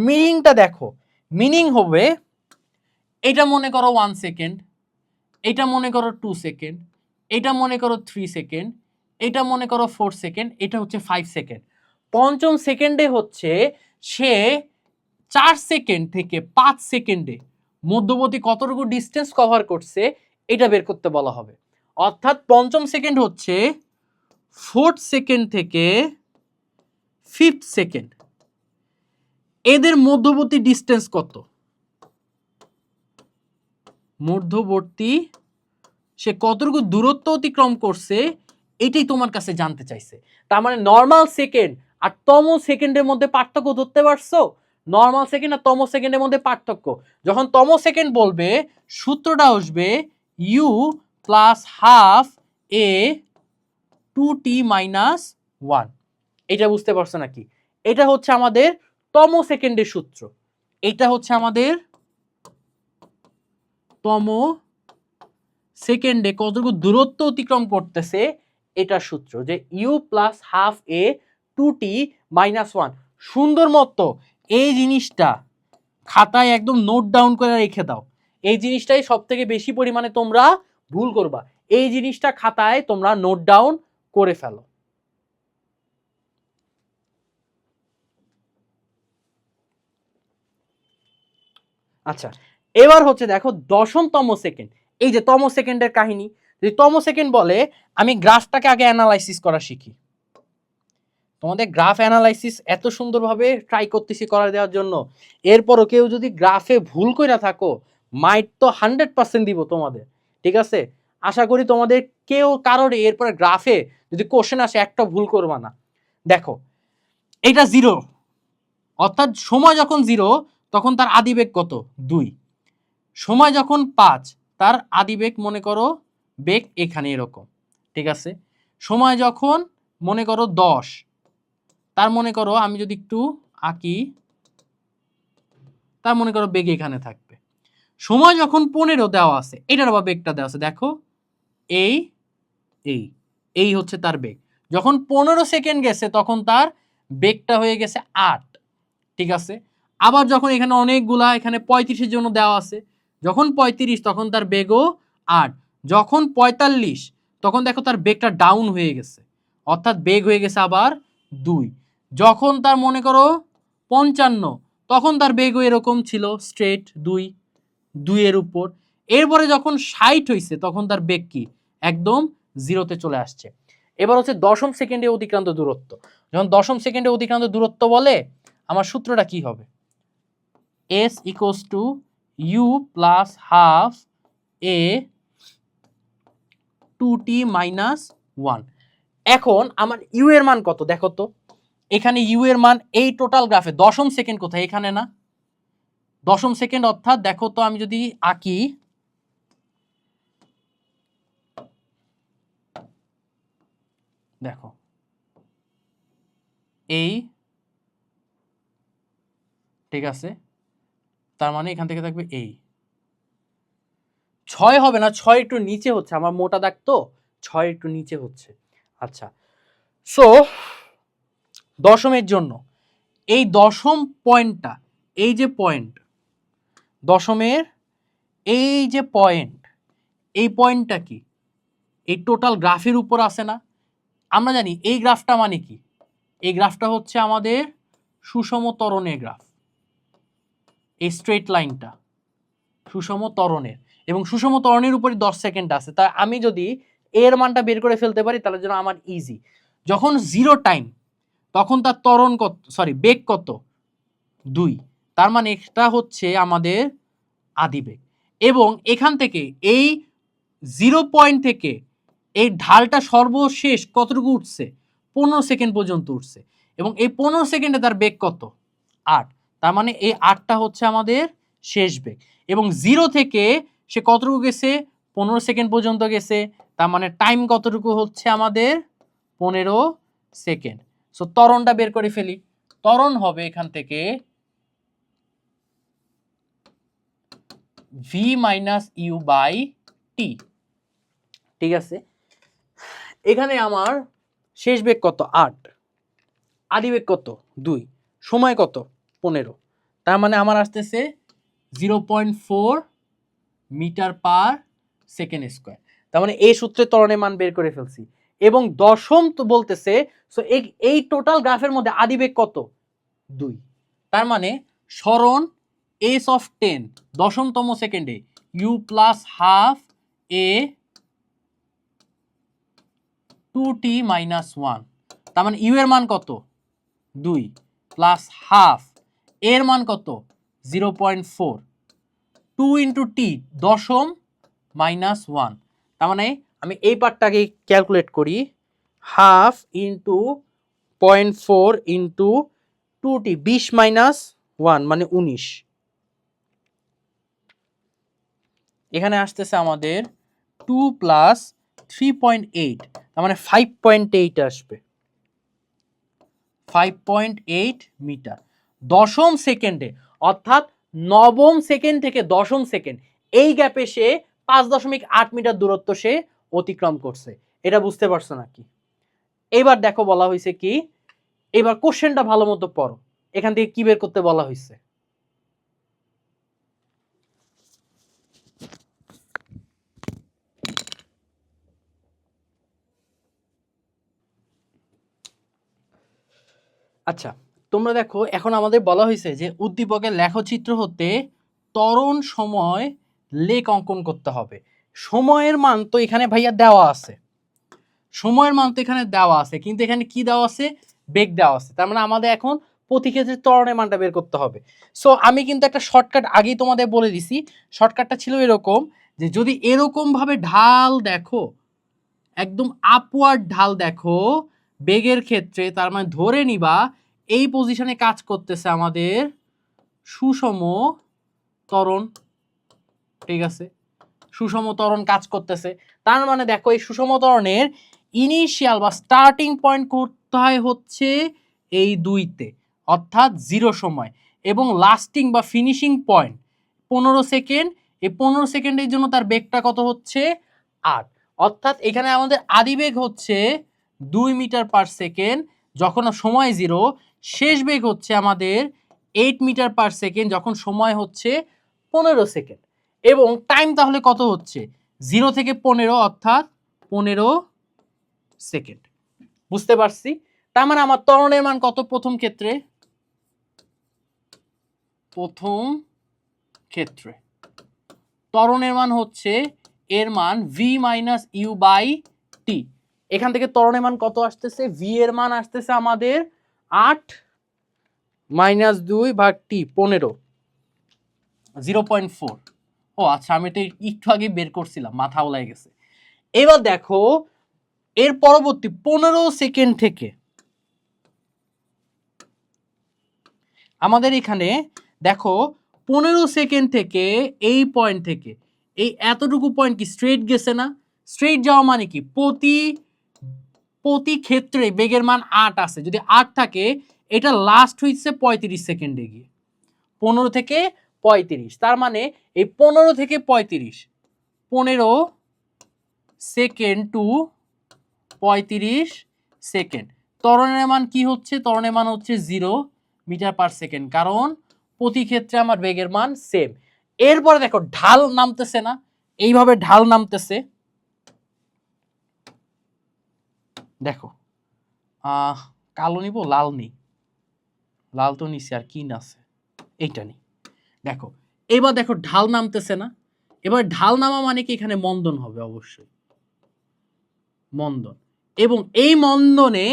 মিনিংটা দেখো, মিনিং হবে এটা মনে করো 1 সেকেন্ড, এটা মনে করো 2 সেকেন্ড, এটা মনে করো 3 সেকেন্ড, এটা মনে করো 4 সেকেন্ড, এটা হচ্ছে 5 সেকেন্ড। পঞ্চম সেকেন্ডে হচ্ছে সে 4 সেকেন্ড থেকে 5 সেকেন্ডে মধ্যবর্তী কতটুকু ডিস্টেন্স কভার করছে এটা বের করতে বলা হবে। অর্থাৎ পঞ্চম সেকেন্ড হচ্ছে 4th সেকেন্ড থেকে 5th সেকেন্ড, এদের মধ্যবর্তী ডিস্টেন্স কত, মধ্যবর্তী সে কতটুকু দূরত্ব অতিক্রম করছে এটাই তোমার কাছে জানতে চাইছে। তার মানে নর্মাল সেকেন্ড আর তম সেকেন্ডের মধ্যে পার্থক্য ধরতে পারছো? নর্মাল সেকেন্ড আর তম সেকেন্ডের মধ্যে পার্থক্য, যখন তম সেকেন্ড বলবে সূত্রটা আসবে u + ½ a 2t - 1। এটা বুঝতে পারছো নাকি? এটা হচ্ছে আমাদের তম সেকেন্ডের সূত্র, এটা হচ্ছে আমাদের তম সেকেন্ডে কতটুকু দূরত্ব অতিক্রম করতেছে এটার সূত্র, যে u + ½ a 2t - 1। সুন্দর মতো এই জিনিসটা খাতায় একদম নোট ডাউন করে রেখে দাও, এই জিনিসটাই সব থেকে বেশি পরিমাণে তোমরা ভুল করবা, এই জিনিসটা খাতায় তোমরা নোট ডাউন করে ফেলো। আচ্ছা, এবার হচ্ছে দেখো দশমতম সেকেন্ড, এই যে তম সেকেন্ডের কাহিনী, যদি তম সেকেন্ড বলে আমি গ্রাফটাকে আগে অ্যানালাইসিস করা শিখি। তোমাদের গ্রাফ অ্যানালাইসিস এত সুন্দরভাবে ট্রাই করতেছি করা দেওয়ার জন্য, এরপরও কেউ যদি গ্রাফে ভুল করে থাকো মাইট তো 100% দিব তোমাদের। ঠিক আছে, আশা করি তোমাদের কেউ কারোর এরপরে গ্রাফে যদি কোশ্চেন আসে একটা ভুল করবা না। দেখো এটা 0, অর্থাৎ সময় যখন 0 তখন তার আদিবেগ কত? 2। সময় যখন 5 তার আদিবেগ মনে করো বেগ এখানে এরকম। ঠিক আছে, সময় যখন মনে করো 10 তার মনে করো আমি যদি একটু আঁকি, তার মনে করো বেগ এখানে থাকবে। সময় যখন 15 দেওয়া আছে, এটার আবার বেগটা দেওয়া আছে, দেখো এই হচ্ছে তার বেগ। যখন 15 সেকেন্ড গেছে তখন তার বেগটা হয়ে গেছে 8, ঠিক আছে। আবার যখন এখানে অনেকগুলা, এখানে 35-এর জন্য দেওয়া আছে, যখন 35 তখন তার বেগও 8, যখন 45 তখন দেখো তার বেগটা ডাউন হয়ে গেছে, অর্থাৎ বেগ হয়ে গেছে আবার 2, যখন তার মনে করো 55 তখন তার বেগও এরকম ছিল স্ট্রেট 2 এর উপর। এরপরে যখন 60 হয়েছে তখন তার বেগ কি একদম 0-তে চলে আসছে। এবার হচ্ছে দশম সেকেন্ডে অতিক্রান্ত দূরত্ব। যখন দশম সেকেন্ডে অতিক্রান্ত দূরত্ব বলে, আমার সূত্রটা কি হবে? s equals to u plus half a 2t minus 1। এখন আমার ইউ এর মান কত দেখো তো, এখানে ইউ এর মান এই টোটাল গ্রাফে দশম সেকেন্ড কোথায়? এখানে না, দশম সেকেন্ড, অর্থাৎ দেখো তো আমি যদি আঁকি, দেখো এই, ঠিক আছে, তার মানে এখান থেকে থাকবে এই 6 হবে না, 6 একটু নিচে হচ্ছে, আমার মোটা দাগ তো 6 একটু নিচে হচ্ছে। আচ্ছা, সো দশমের জন্য এই দশম পয়েন্টটা, এই যে পয়েন্ট দশমের, এই যে পয়েন্ট, এই পয়েন্টটা কি এই টোটাল গ্রাফের উপর আসে না? আমরা জানি এই গ্রাফটা মানে কি, এই গ্রাফটা হচ্ছে আমাদের সুষম ত্বরণের গ্রাফ, এই স্ট্রেট লাইনটা সুষম ত্বরণের, এবং সুষম ত্বরণের উপরে 10 সেকেন্ড আছে। তাই আমি যদি এর মানটা বের করে ফেলতে পারি তাহলে যেন আমার ইজি। যখন 0 টাইম তখন তার ত্বরণ কত, সরি বেগ কত? 2, তার মানে এটা হচ্ছে আমাদের আদিবেগ। এবং এখান থেকে এই 0 পয়েন্ট থেকে এই ঢালটা সর্বশেষ কতটুকু উঠছে? 15 সেকেন্ড পর্যন্ত উঠছে, এবং এই 15 সেকেন্ডে তার বেগ কত? 8, তার মানে এই 8টা হচ্ছে আমাদের শেষ বেগ। এবং 0 থেকে সে কতটুকু গেছে? 15 সেকেন্ড পর্যন্ত গেছে, তার মানে টাইম কতটুকু হচ্ছে আমাদের? 15 সেকেন্ড। সো ত্বরণটা বের করে ফেলি। ত্বরণ হবে এখান থেকে v minus you by T, ঠিক আছে। এখানে আমার শেষ বেগ কত? 8, আদিবেগ কত? 2, সময় কত? 15, তার মানে আমার আসতেছে 0.4 মিটার পার সেকেন্ড স্কোয়ার। তার মানে এই সূত্রে ত্বরণের মান বের করে ফেলছি। এবং দশম তো বলতেছে, সো এই টোটাল গ্রাফের মধ্যে আদিবেগ কত? 2, তার মানে সরণ s অফ 10 দশমতম সেকেন্ডে u plus half a 2t minus 1, তার মানে ইউ এর মান কত? 2 প্লাস হাফ, এর মান কত? 0.4, 2 ইন্টু টি দশম মাইনাস 1, তার মানে আমি এই পার্টটাকে ক্যালকুলেট করি, half into 0.4 into 2t, 20 minus 1 মানে 19, এখানে আসতেছে আমাদের 2 প্লাস 3.8, তার মানে 5.8 আসবে, 5.8 মিটার দশম সেকেন্ডে। অর্থাৎ নবম সেকেন্ড থেকে দশম সেকেন্ড এই গ্যাপে সে 5.8 মিটার দূরত্ব সে অতিক্রম করছে। এটা বুঝতে পারছো নাকি? এবার দেখো বলা হয়েছে কি, এবার কোশ্চেনটা ভালো মতো পড়ো, এখান থেকে কি বের করতে বলা হয়েছে। আচ্ছা, তোমরা দেখো এখন আমাদের বলা হয়েছে যে উদ্দীপকের লেখচিত্র হতে ত্বরণ সময় লেখ অঙ্কন করতে হবে। সময়ের মান তো এখানে ভাইয়া দেওয়া আছে, সময়ের মান তো এখানে দেওয়া আছে, কিন্তু এখানে কি দেওয়া আছে? বেগ দেওয়া আছে। তার মানে আমাদের এখন প্রতি ক্ষেত্রে ত্বরণের মানটা বের করতে হবে। সো আমি কিন্তু একটা শর্টকাট আগেই তোমাদের বলে দিছি। শর্টকাটটা ছিল এরকম, যে যদি এরকম ভাবে ঢাল দেখো, একদম আপওয়ার্ড ঢাল দেখো বেগের ক্ষেত্রে, তার মানে ধরে নিবা এই পজিশনে কাজ করতেছে আমাদের সুষম ত্বরণ, ঠিক আছে, সুষম ত্বরণ কাজ করতেছে। তার মানে দেখো এই সুষম ত্বরণের ইনিশিয়াল বা স্টার্টিং পয়েন্ট কোথায় হচ্ছে? এই 2-তে, অর্থাৎ 0 সময়, এবং লাস্টিং বা ফিনিশিং পয়েন্ট 15 সেকেন্ড। এই 15 সেকেন্ডের জন্য তার বেগটা কত হচ্ছে? 8, অর্থাৎ এখানে আমাদের আদিবেগ হচ্ছে 2 মিটার পার সেকেন্ড, যখন সময় 0, শেষ বেগ হচ্ছে আমাদের 8 মিটার পার সেকেন্ড যখন সময় হচ্ছে 15 সেকেন্ড। এবং টাইম তাহলে কত হচ্ছে? 0 থেকে 15 অর্থাৎ 15 সেকেন্ড। বুঝতে পারছি? তার মানে আমার ত্বরণের মান কত প্রথম ক্ষেত্রে? প্রথম ক্ষেত্রে ত্বরণের মান হচ্ছে এর মান v minus you by T. এখান থেকে ত্বরণের মান কত আসতেছে? v এর মান আসতেছে আমাদের 8 মাইনাস 2 ভাগ টি 15, 0.4। ও আচ্ছা, আমি তো একটু আগে বের করছিলাম, মাথা উলাই গেছে। এবার দেখো এর পরবর্তী 15 সেকেন্ড থেকে আমাদের এখানে দেখো 15 সেকেন্ড থেকে এই পয়েন্ট থেকে এই এতটুকু পয়েন্ট কি স্ট্রেট গেছে না? স্ট্রেট যাওয়া মানে কি প্রতি ক্ষেত্রে বেগের মান 8 আছে। যদি 8 থাকে এটা লাস্ট হইছে 35 সেকেন্ডে গিয়ে, 15 থেকে 35। তার মানে এই 15 থেকে 35, 15 সেকেন্ড টু 35 সেকেন্ড। ত্বরণের মান কি হচ্ছে? ত্বরণের মান হচ্ছে 0 মিটার পার সেকেন্ড, কারণ প্রতি ক্ষেত্রে আমার বেগের মান সেম। এরপরে দেখো ঢাল নামতেছে না? এইভাবে ঢাল নামতেছে। দেখো কালো নিব, লাল নেই, লাল তো নিচে, আর কি আছে? এইটা নেই। দেখো এবার দেখো ঢাল নামতেছে না? এবার ঢাল নামা মানে কি? এখানে মন্দন হবে অবশ্যই, মন্দন। এবং এই মন্দনে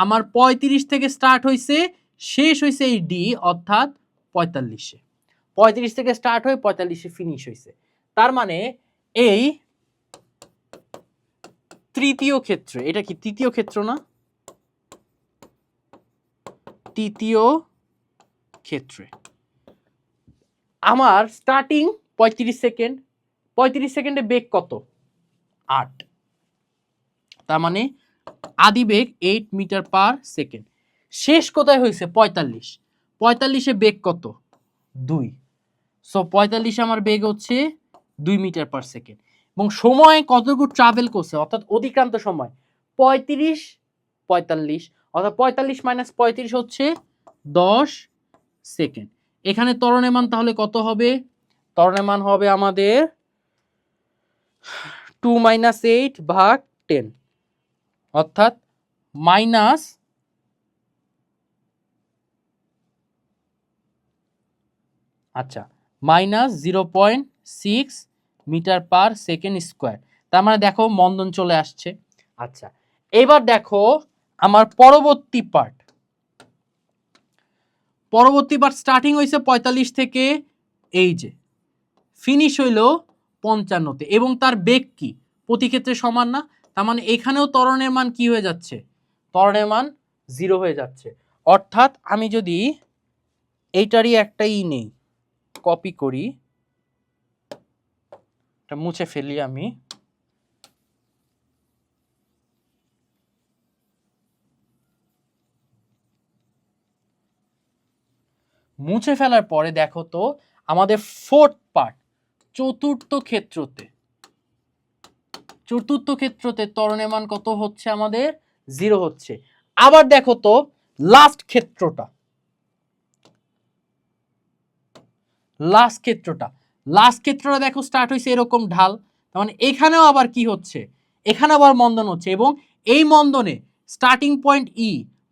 আমার 35 থেকে স্টার্ট হয়েছে, শেষ হয়েছে এই ডি অর্থাৎ 45-এ। 35 থেকে স্টার্ট হয়ে 45-এ ফিনিশ হয়েছে। তার মানে এই তৃতীয় ক্ষেত্রে, এটা কি তৃতীয় ক্ষেত্র না? তৃতীয় ক্ষেত্রে আমার স্টার্টিং 35 সেকেন্ড, 35 সেকেন্ডে বেগ কত? 8। তার মানে আদি বেগ 8 মিটার পার সেকেন্ড। শেষ কোথায় হয়েছে? 45। 45-এ বেগ কত? 2। সো 45 আমার বেগ হচ্ছে 2 মিটার পার সেকেন্ড। এবং সময় কতটুকু ট্রাভেল করছে, অর্থাৎ অধিকাংশ সময় 35 45, অর্থাৎ 45 মাইনাস 35 হচ্ছে 10 সেকেন্ড। এখানে ত্বরণের মান তাহলে কত হবে? ত্বরণের মান হবে আমাদের 2 মাইনাস 8 ভাগ 10, অর্থাৎ minus minus 0.6 metre per second square. তার মানে দেখো মন্দন চলে আসছে। আচ্ছা, এবার দেখো আমার পরবর্তী পার্ট স্টার্টিং হয়েছে 45 থেকে, এই যে ফিনিশ হইল 55-তে, এবং তার বেগ কি প্রতি ক্ষেত্রে সমান না? তার মানে এখানেও ত্বরণের মান কি হয়ে যাচ্ছে? ত্বরণের মান 0 হয়ে যাচ্ছে। অর্থাৎ আমি যদি এইটারই একটা নেই, কপি করি, এটা মুছে ফেলি, আমি মুছে ফেলার পরে দেখো তো আমাদের ফোর্থ পার্ট চতুর্থ ক্ষেত্রতে ত্বরণের মান কত হচ্ছে? আমাদের 0 হচ্ছে। আবার দেখো তো লাস্ট ক্ষেত্রটা দেখো স্টার্ট হয়েছে এরকম ঢাল। তার মানে এখানেও আবার কি হচ্ছে? এখানে আবার মন্দন হচ্ছে, এবং এই মন্দনে স্টার্টিং পয়েন্ট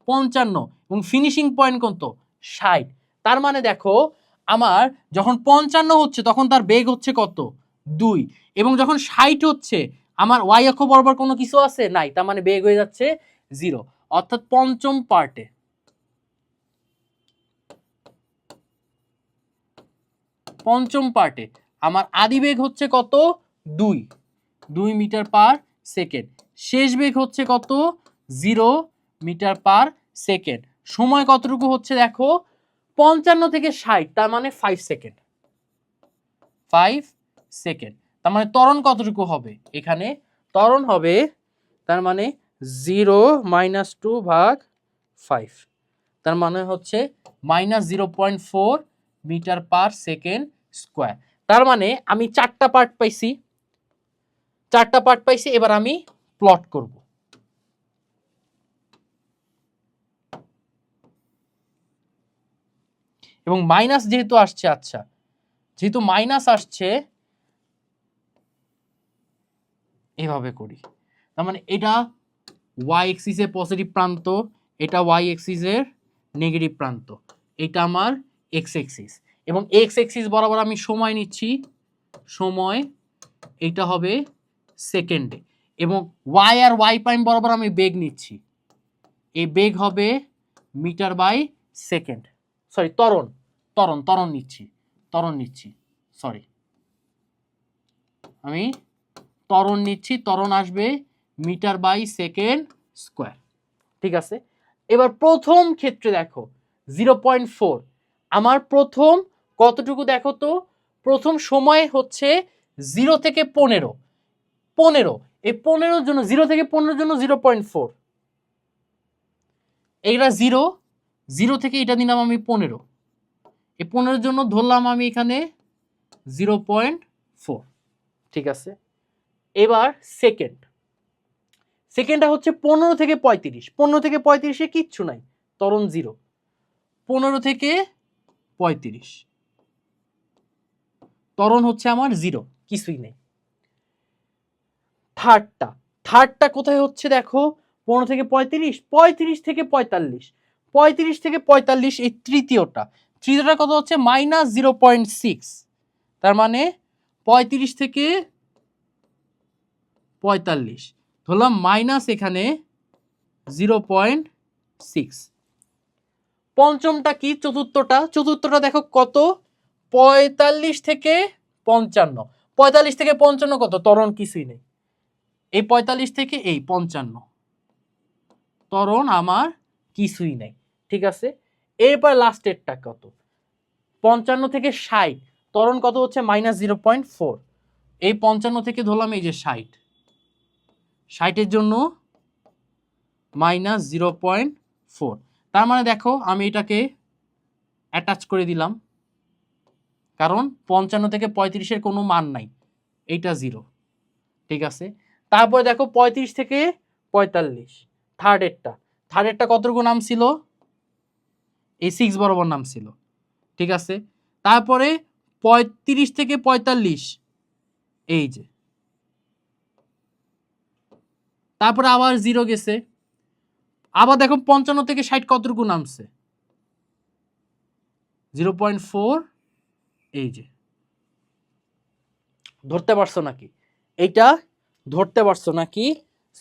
55 এবং ফিনিশিং পয়েন্ট কত? 60। তার মানে দেখো আমার যখন 55 হচ্ছে তখন তার বেগ হচ্ছে কত? 2। এবং যখন 60 হচ্ছে আমার ওয়াই অক্ষ বরাবর কোনো কিছু আছে? নাই। তার মানে বেগ হয়ে যাচ্ছে 0। অর্থাৎ পঞ্চম পার্টে আমার আদি বেগ হচ্ছে কত? 2 মিটার পার সেকেন্ড। শেষ বেগ হচ্ছে কত? 0 মিটার পার সেকেন্ড। সময় কতটুকু হচ্ছে দেখো? 55 থেকে 60, তার মানে 5 সেকেন্ড। তার মানে ত্বরণ কতটুকু হবে? এখানে ত্বরণ হবে তার মানে 0 মাইনাস 2 ভাগ 5, তার মানে হচ্ছে minus 0.4 metre per second square. তার মানে আমি 4টা পার্ট পাইছি। এবার আমি প্লট করব। এবং মাইনাস যেহেতু আসছে, আচ্ছা যেহেতু মাইনাস আসছে এভাবে করি, তার মানে এটা ওয়াই এক্সিসের পজিটিভ প্রান্ত, এটা ওয়াই এক্সিসের নেগেটিভ প্রান্ত, এটা আমার এক্স এক্সিস, এবং এক্স এক্সিস বরাবর আমি সময় নিচ্ছি, সময় এটা হবে সেকেন্ডে, এবং ওয়াই আর ওয়াই প্রাইম বরাবর আমি বেগ নিচ্ছি, এই বেগ হবে মিটার বাই সেকেন্ড, সরি ত্বরণ ত্বরণ ত্বরণ নিচ্ছি, ত্বরণ নিচ্ছি, সরি আমি ত্বরণ নিচ্ছি, ত্বরণ আসবে মিটার বাই সেকেন্ড স্কোয়ার। ঠিক আছে, এবার প্রথম ক্ষেত্রে দেখো 0.4, আমার প্রথম কতটুকু দেখো তো, প্রথম সময় হচ্ছে 0 থেকে 15, 15 এই 15 জন্য 0 থেকে 15 জন্য 0.4, এইটা 0, 0 থেকে এটা দিলাম আমি 15, এই 15 জন্য ধরলাম আমি এখানে 0.4। ঠিক আছে, এবার সেকেন্ড, সেকেন্ডটা হচ্ছে 15 থেকে 35, 15 থেকে 35-এ কিচ্ছু নাই, ত্বরণ 0, 15 থেকে 35 ত্বরণ হচ্ছে আমার 0, কিছুই নেই। থার্ডটা, থার্ডটা কোথায় হচ্ছে দেখো, 15 থেকে 35, 35 থেকে 45, 35 থেকে 45 এই তৃতীয়টা, তৃতীয়টা কত হচ্ছে মাইনাস 0.6, তার মানে 35 থেকে 45 ধরলাম মাইনাস এখানে 0.6। পঞ্চমটা কি, চতুর্থটা, চতুর্থটা দেখো কত 45 থেকে 55, 45 থেকে 55 কত, ত্বরণ কিছুই নেই, এই 45 থেকে এই 55 ত্বরণ আমার কিছুই নেই। ঠিক আছে, এরপর লাস্টেরটা কত, 55 থেকে 60, ত্বরণ কত হচ্ছে মাইনাস 0.4, এই 55 থেকে ধরলাম এই যে 60, 60-এর জন্য মাইনাস 0.4, তার মানে দেখো আমি এটাকে অ্যাটাচ করে দিলাম, কারণ 55 থেকে 35-এর কোনো মান নাই, এইটা 0। ঠিক আছে, তারপরে দেখো 35 থেকে 45, থার্ডেরটা, থার্ডেরটা কতটুকু নাম ছিল, এই 6 বরাবর নাম ছিল। ঠিক আছে, তারপরে 35 থেকে 45 এই যে, তারপরে আবার 0 গেছে, আবার দেখো 55 থেকে 60 কতটুকু নামছে 0.4, এই যে, ধরতে পারছো নাকি, এইটা ধরতে পারছো নাকি?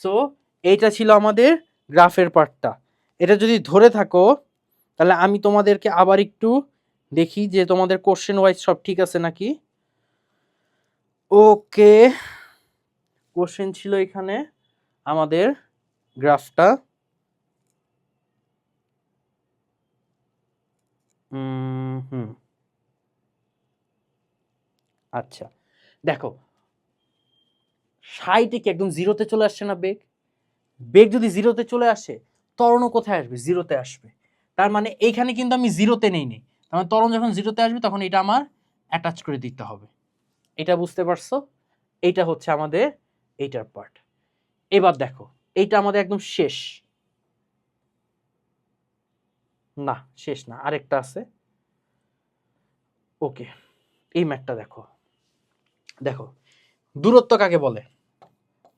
সো এইটা ছিল আমাদের গ্রাফের পার্টটা, এটা যদি ধরে থাকো তাহলে আমি তোমাদেরকে আবার একটু দেখি যে তোমাদের কোশ্চেন ওয়াইজ সব ঠিক আছে নাকি। ওকে, কোশ্চেন ছিল এখানে আমাদের গ্রাফটা, আচ্ছা দেখো 60 কি একদম 0-তে চলে আসছে না বেগ, বেগ যদি 0-তে চলে আসে ত্বরণও কোথায় আসবে, 0-তে আসবে, তার মানে এইখানে কিন্তু আমি 0-তে নেই, তার মানে ত্বরণ যখন 0-তে আসবে তখন এটা আমার অ্যাটাচ করে দিতে হবে, এটা বুঝতে পারছো, এইটা হচ্ছে আমাদের এইটার পার্ট। এবার দেখো এইটা আমাদের একদম শেষ, না শেষ না, আরেকটা আছে। ওকে, এই ম্যাথটা দেখো, দেখো দূরত্ব কাকে বলে,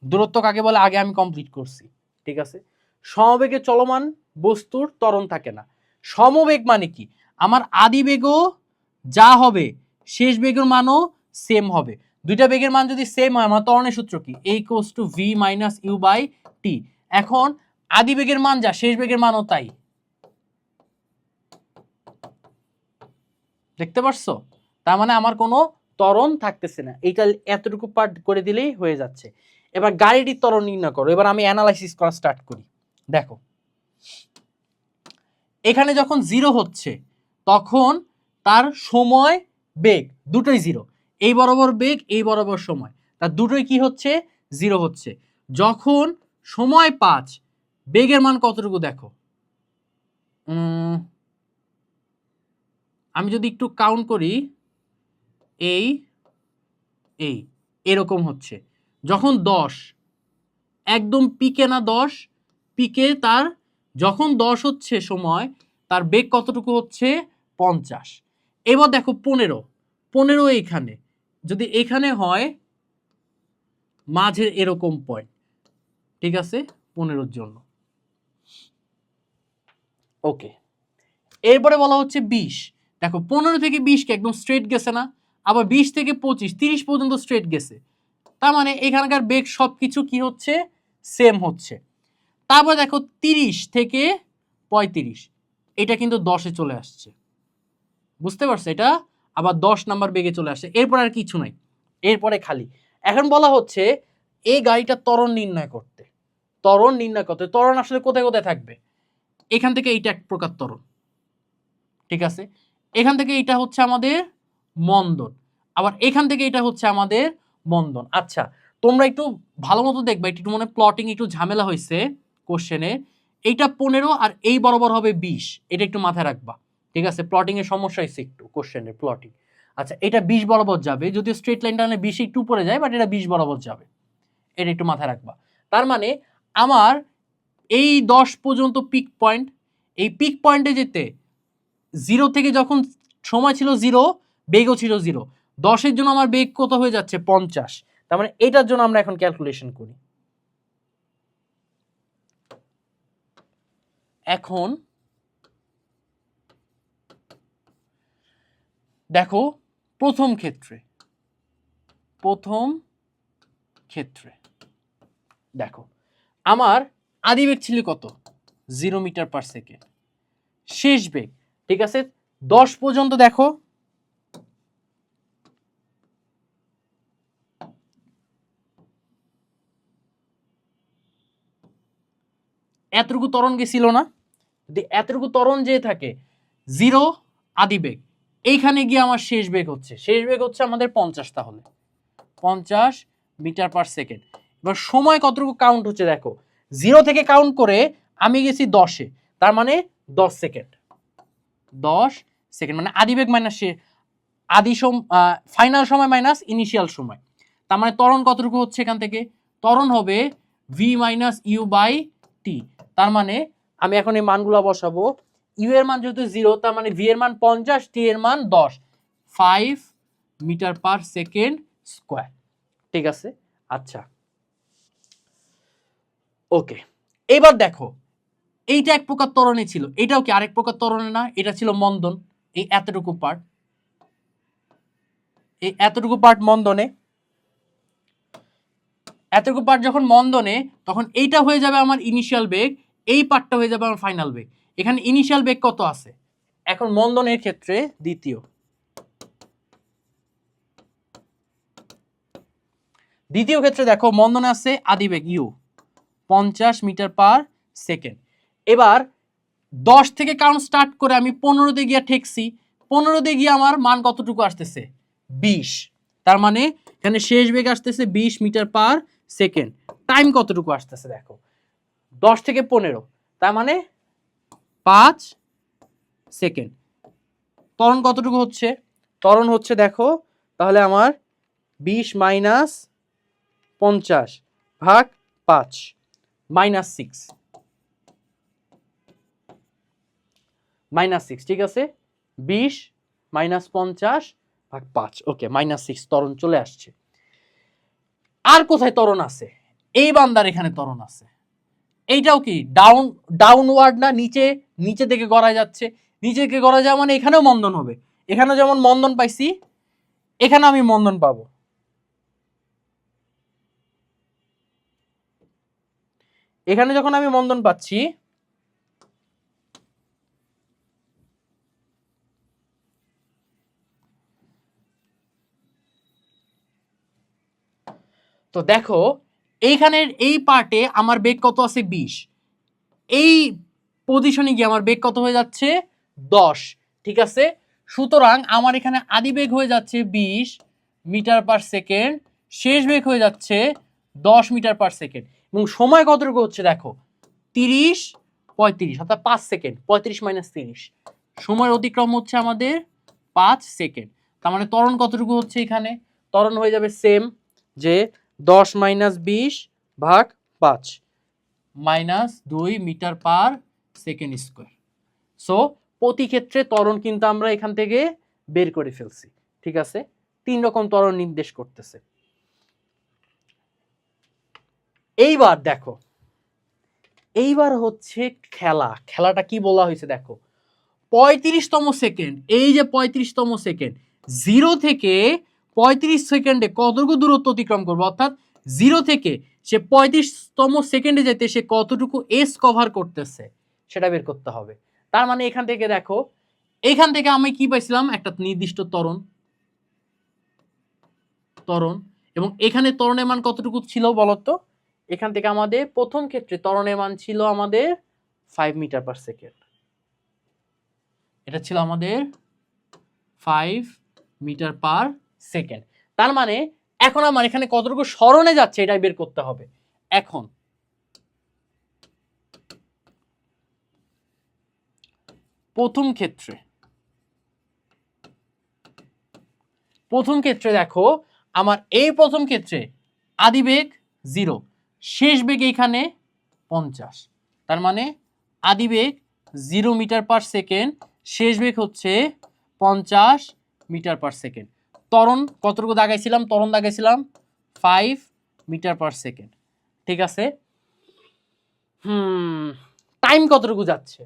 দূরত্ব কাকে বলে আগে আমি কমপ্লিট করছি। ঠিক আছে, সমবেগে চলমান বস্তুর ত্বরণ থাকে না, সমবেগ মানে কি, আমার আদি বেগও যা হবে শেষ বেগের মানও সেম হবে, দুইটা বেগের মান যদি সেম হয় আমার ত্বরণের সূত্র কি, a = v - u/t। এখন আদি বেগের মান যা শেষ বেগের মানও তাই, দেখতে পারছো, তার মানে আমার কোনো ত্বরণ থাকতেছে না, এইটা এতটুকু পার্ট করে দিলেই হয়ে যাচ্ছে। এবার গাড়িটির ত্বরণ নির্ণয় করো, এবার আমি অ্যানালাইসিস করা স্টার্ট করি। দেখো এখানে যখন 0 হচ্ছে তখন তার সময় বেগ দুটোই 0, এই বরাবর বেগ এই বরাবর সময়, তার দুটোই কি হচ্ছে 0 হচ্ছে। যখন সময় 5, বেগের মান কতটুকু দেখো, আমি যদি একটু কাউন্ট করি, এই এই এরকম হচ্ছে, যখন 10 একদম পিকে না, 10 পিকে, তার যখন 10 হচ্ছে সময় তার বেগ কতটুকু হচ্ছে 50। এবার দেখো 15, 15 এইখানে, যদি এখানে হয় মাঝের এরকম পয়েন্ট, ঠিক আছে, 15-র জন্য। ওকে, এরপরে বলা হচ্ছে 20। দেখো 15 থেকে 20 কে একদম স্ট্রেট গেছে না, আবার 20 থেকে 25, 30 পর্যন্ত স্ট্রেট গেছে, তার মানে এখানকার বেগ সবকিছু কি হচ্ছে, সেম হচ্ছে। তারপর দেখো 30 থেকে 35, এটা কিন্তু 10-এ চলে আসছে, বুঝতে পারছো, এটা আবার 10 নাম্বার বেগে চলে আসছে। এরপর আর কিছু নাই, এরপরে খালি। এখন বলা হচ্ছে এই গাড়িটার ত্বরণ নির্ণয় করতে। ত্বরণ নির্ণয় করতে, ত্বরণ আসলে কোথায় কোথায় থাকবে, এখান থেকে এইটা এক প্রকার ত্বরণ, ঠিক আছে, এখান থেকে এটা হচ্ছে আমাদের মন্দন, আবার এখান থেকে এটা হচ্ছে আমাদের মন্দন। আচ্ছা, তোমরা একটু ভালো মতো দেখবা, একটু মনে প্লটিং একটু ঝামেলা হয়েছে কোশ্চেনে। এইটা 15 আর এই বরাবর হবে 20, এটা একটু মাথায় রাখবা, ঠিক আছে, প্লটিং এর সমস্যা হয়েছে একটু কোশ্চেনের প্লটিং। আচ্ছা, এটা 20 বরাবর যাবে, যদিও স্ট্রেট লাইন টানে 20 একটু উপরে যায়, বাট এটা 20 বরাবর যাবে, এটা একটু মাথায় রাখবা। তার মানে আমার এই 10 পর্যন্ত পিক পয়েন্ট, এই পিক পয়েন্টে যেতে 0 থেকে যখন সময় ছিল 0, বেগও ছিল 0, 10-এর জন্য আমার বেগ কত হয়ে যাচ্ছে 50। তার মানে এটার জন্য আমরা এখন ক্যালকুলেশন করি। এখন দেখো প্রথম ক্ষেত্রে দেখো আমার আদি বেগ ছিল কত, 0 মিটার পার সেকেন্ড, শেষ বেগ, ঠিক আছে, 10 পর্যন্ত দেখো এতটুকু ত্বরণ গেছিল না, যদি এতটুকু ত্বরণ যেয়ে থাকে 0 আদি বেগ, এইখানে গিয়ে আমার শেষ বেগ হচ্ছে আমাদের 50, তাহলে 50 মিটার পার সেকেন্ড। এবার সময় কতটুকু কাউন্ট হচ্ছে দেখো, 0 থেকে কাউন্ট করে আমি গেছি 10-এ, তার মানে 10 সেকেন্ড, 10 সেকেন্ড মানে আদি বেগ মাইনাস ফাইনাল সময় মাইনাস ইনিশিয়াল সময়। তার মানে ত্বরণ কতটুকু হচ্ছে, এখান থেকে ত্বরণ হবে V minus you by T. তার মানে আমি এখন এই মানগুলো বসাবো, ইউ এর মান যেহেতু 0, তার মানে ভি এর মান 50, টি এর মান 10, 5 মিটার পার সেকেন্ড স্কোয়ার, ঠিক আছে। আচ্ছা, ওকে, এবার দেখো এইটা এক প্রকার ত্বরণে ছিল, এটাও কি আরেক প্রকার ত্বরণে না, এটা ছিল মন্দন, এই এতটুকু পার্ট মন্দনে, এতটুকু পার্ট যখন মন্দনে, তখন এইটা হয়ে যাবে আমার ইনিশিয়াল বেগ, এই পার্টটা হয়ে যাবে আমার ফাইনাল বেগ। এখানে ইনিশিয়াল বেগ কত আছে, এখন মন্দনের ক্ষেত্রে দ্বিতীয় ক্ষেত্রে দেখো মন্দনে আছে আদি বেগ ইউ 50 মিটার পার সেকেন্ড। এবার 10 থেকে কাউন্ট স্টার্ট করে আমি 15-তে গিয়ে ঠেকছি, 15-তে গিয়ে আমার মান কতটুকু আসতেছে 20, তার মানে এখানে শেষ বেগ আসতেছে 20 মিটার পার সেকেন্ড। টাইম কতটুকু আসতেছে দেখো, 10 থেকে 15, তার মানে 5 সেকেন্ড। ত্বরণ কতটুকু হচ্ছে, ত্বরণ হচ্ছে দেখো তাহলে আমার 20 মাইনাস 50 ভাগ 5 মাইনাস 6, ঠিক আছে, 20 মাইনাস 50 ভাগ 5, ওকে, মাইনাস 6 ত্বরণ চলে আসছে। আর কোথায় ত্বরণ আছে, এই বান্দার এখানে ত্বরণ আছে, এইটাও কি ডাউনওয়ার্ড না, নিচে থেকে গড়ায় যাচ্ছে, নিচে থেকে গড়ায় যাওয়া মানে এখানেও মন্দন হবে, এখানেও যেমন মন্দন পাইছি এখানে আমি মন্দন পাবো। এখানে যখন আমি মন্দন পাচ্ছি, তো দেখো এইখানের এই পার্টে আমার বেগ কত আছে 20, এই পজিশনে গিয়ে আমার বেগ কত হয়ে যাচ্ছে 10, ঠিক আছে। সুতরাং আমার এখানে আদি বেগ হয়ে যাচ্ছে 20 মিটার পার সেকেন্ড, শেষ বেগ হয়ে যাচ্ছে 10 মিটার পার সেকেন্ড, এবং সময় কতটুকু হচ্ছে দেখো 30 35, অর্থাৎ 5 সেকেন্ড, 35 মাইনাস 30, সময়ের অতিক্রম হচ্ছে আমাদের 5 সেকেন্ড। তার মানে ত্বরণ কতটুকু হচ্ছে, এখানে ত্বরণ হয়ে যাবে সেম, যে 10 মাইনাস 20 ভাগ 5 minus 2 metre per second square. So প্রতি ক্ষেত্রে ত্বরণ কিন্তু আমরা এখান থেকে বের করে ফেলছি। ঠিক আছে, 3 রকম ত্বরণ নির্দেশ করতেছে। এইবার দেখো, এইবার হচ্ছে খেলাটা কি বলা হয়েছে দেখো, 35তম সেকেন্ড, এই যে 35তম সেকেন্ড, 0 থেকে 35 সেকেন্ডে কতটুকু দূরত্ব অতিক্রম করবে, অর্থাৎ 0 থেকে সে 35তম সেকেন্ডে যেতে সে কতটুকু এস কভার করতেছে সেটা বের করতে হবে। তার মানে এখান থেকে দেখো, এখান থেকে আমি কি পাইছিলাম, একটা নির্দিষ্ট ত্বরণ, এবং এখানে ত্বরণের মান কতটুকু ছিল বলতো, এখান থেকে আমাদের প্রথম ক্ষেত্রে ত্বরণের মান ছিল আমাদের 5 মিটার পার সেকেন্ড, এটা ছিল আমাদের 5 মিটার পার সেকেন্ড। তার মানে এখন আমার এখানে কতটুকু সরণে যাচ্ছে এটাই বের করতে হবে। এখন প্রথম ক্ষেত্রে দেখো, আমার এই প্রথম ক্ষেত্রে আদিবেগ 0, শেষ বেগ এখানে 50, তার মানে আদিবেগ 0 মিটার পার সেকেন্ড, শেষ বেগ হচ্ছে 50 মিটার পার সেকেন্ড। ত্বরণ কতটুকু দাগাইছিলাম, ত্বরণ দাগাইছিলাম 5 মিটার পার সেকেন্ড। ঠিক আছে, টাইম কতটুকু যাচ্ছে,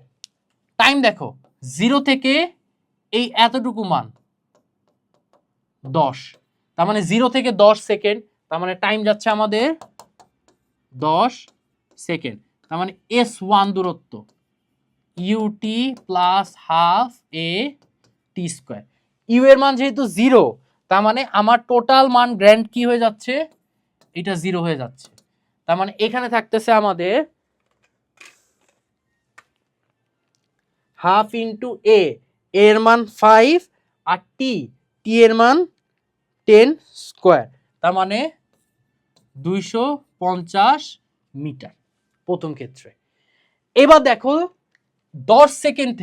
টাইম দেখো 0 থেকে এই এতটুকু মান 10, তার মানে 0 থেকে 10 সেকেন্ড, তার মানে টাইম যাচ্ছে আমাদের 10 সেকেন্ড। তার মানে S1 দূরত্ব, u t plus half a t square. U এর মান যেহেতু 0, তার মানে আমার টোটাল মান গ্র্যান্ড কি হয়ে যাচ্ছে, এটা 0 হয়ে যাচ্ছে। তার মানে এখানে থাকতেছে আমাদের হাফ ইন্টু এ, এর মান 5, আর টি এর মান 10 স্কোয়ার, তার মানে 250 মিটার প্রথম ক্ষেত্রে। এবার দেখো 10 সেকেন্ড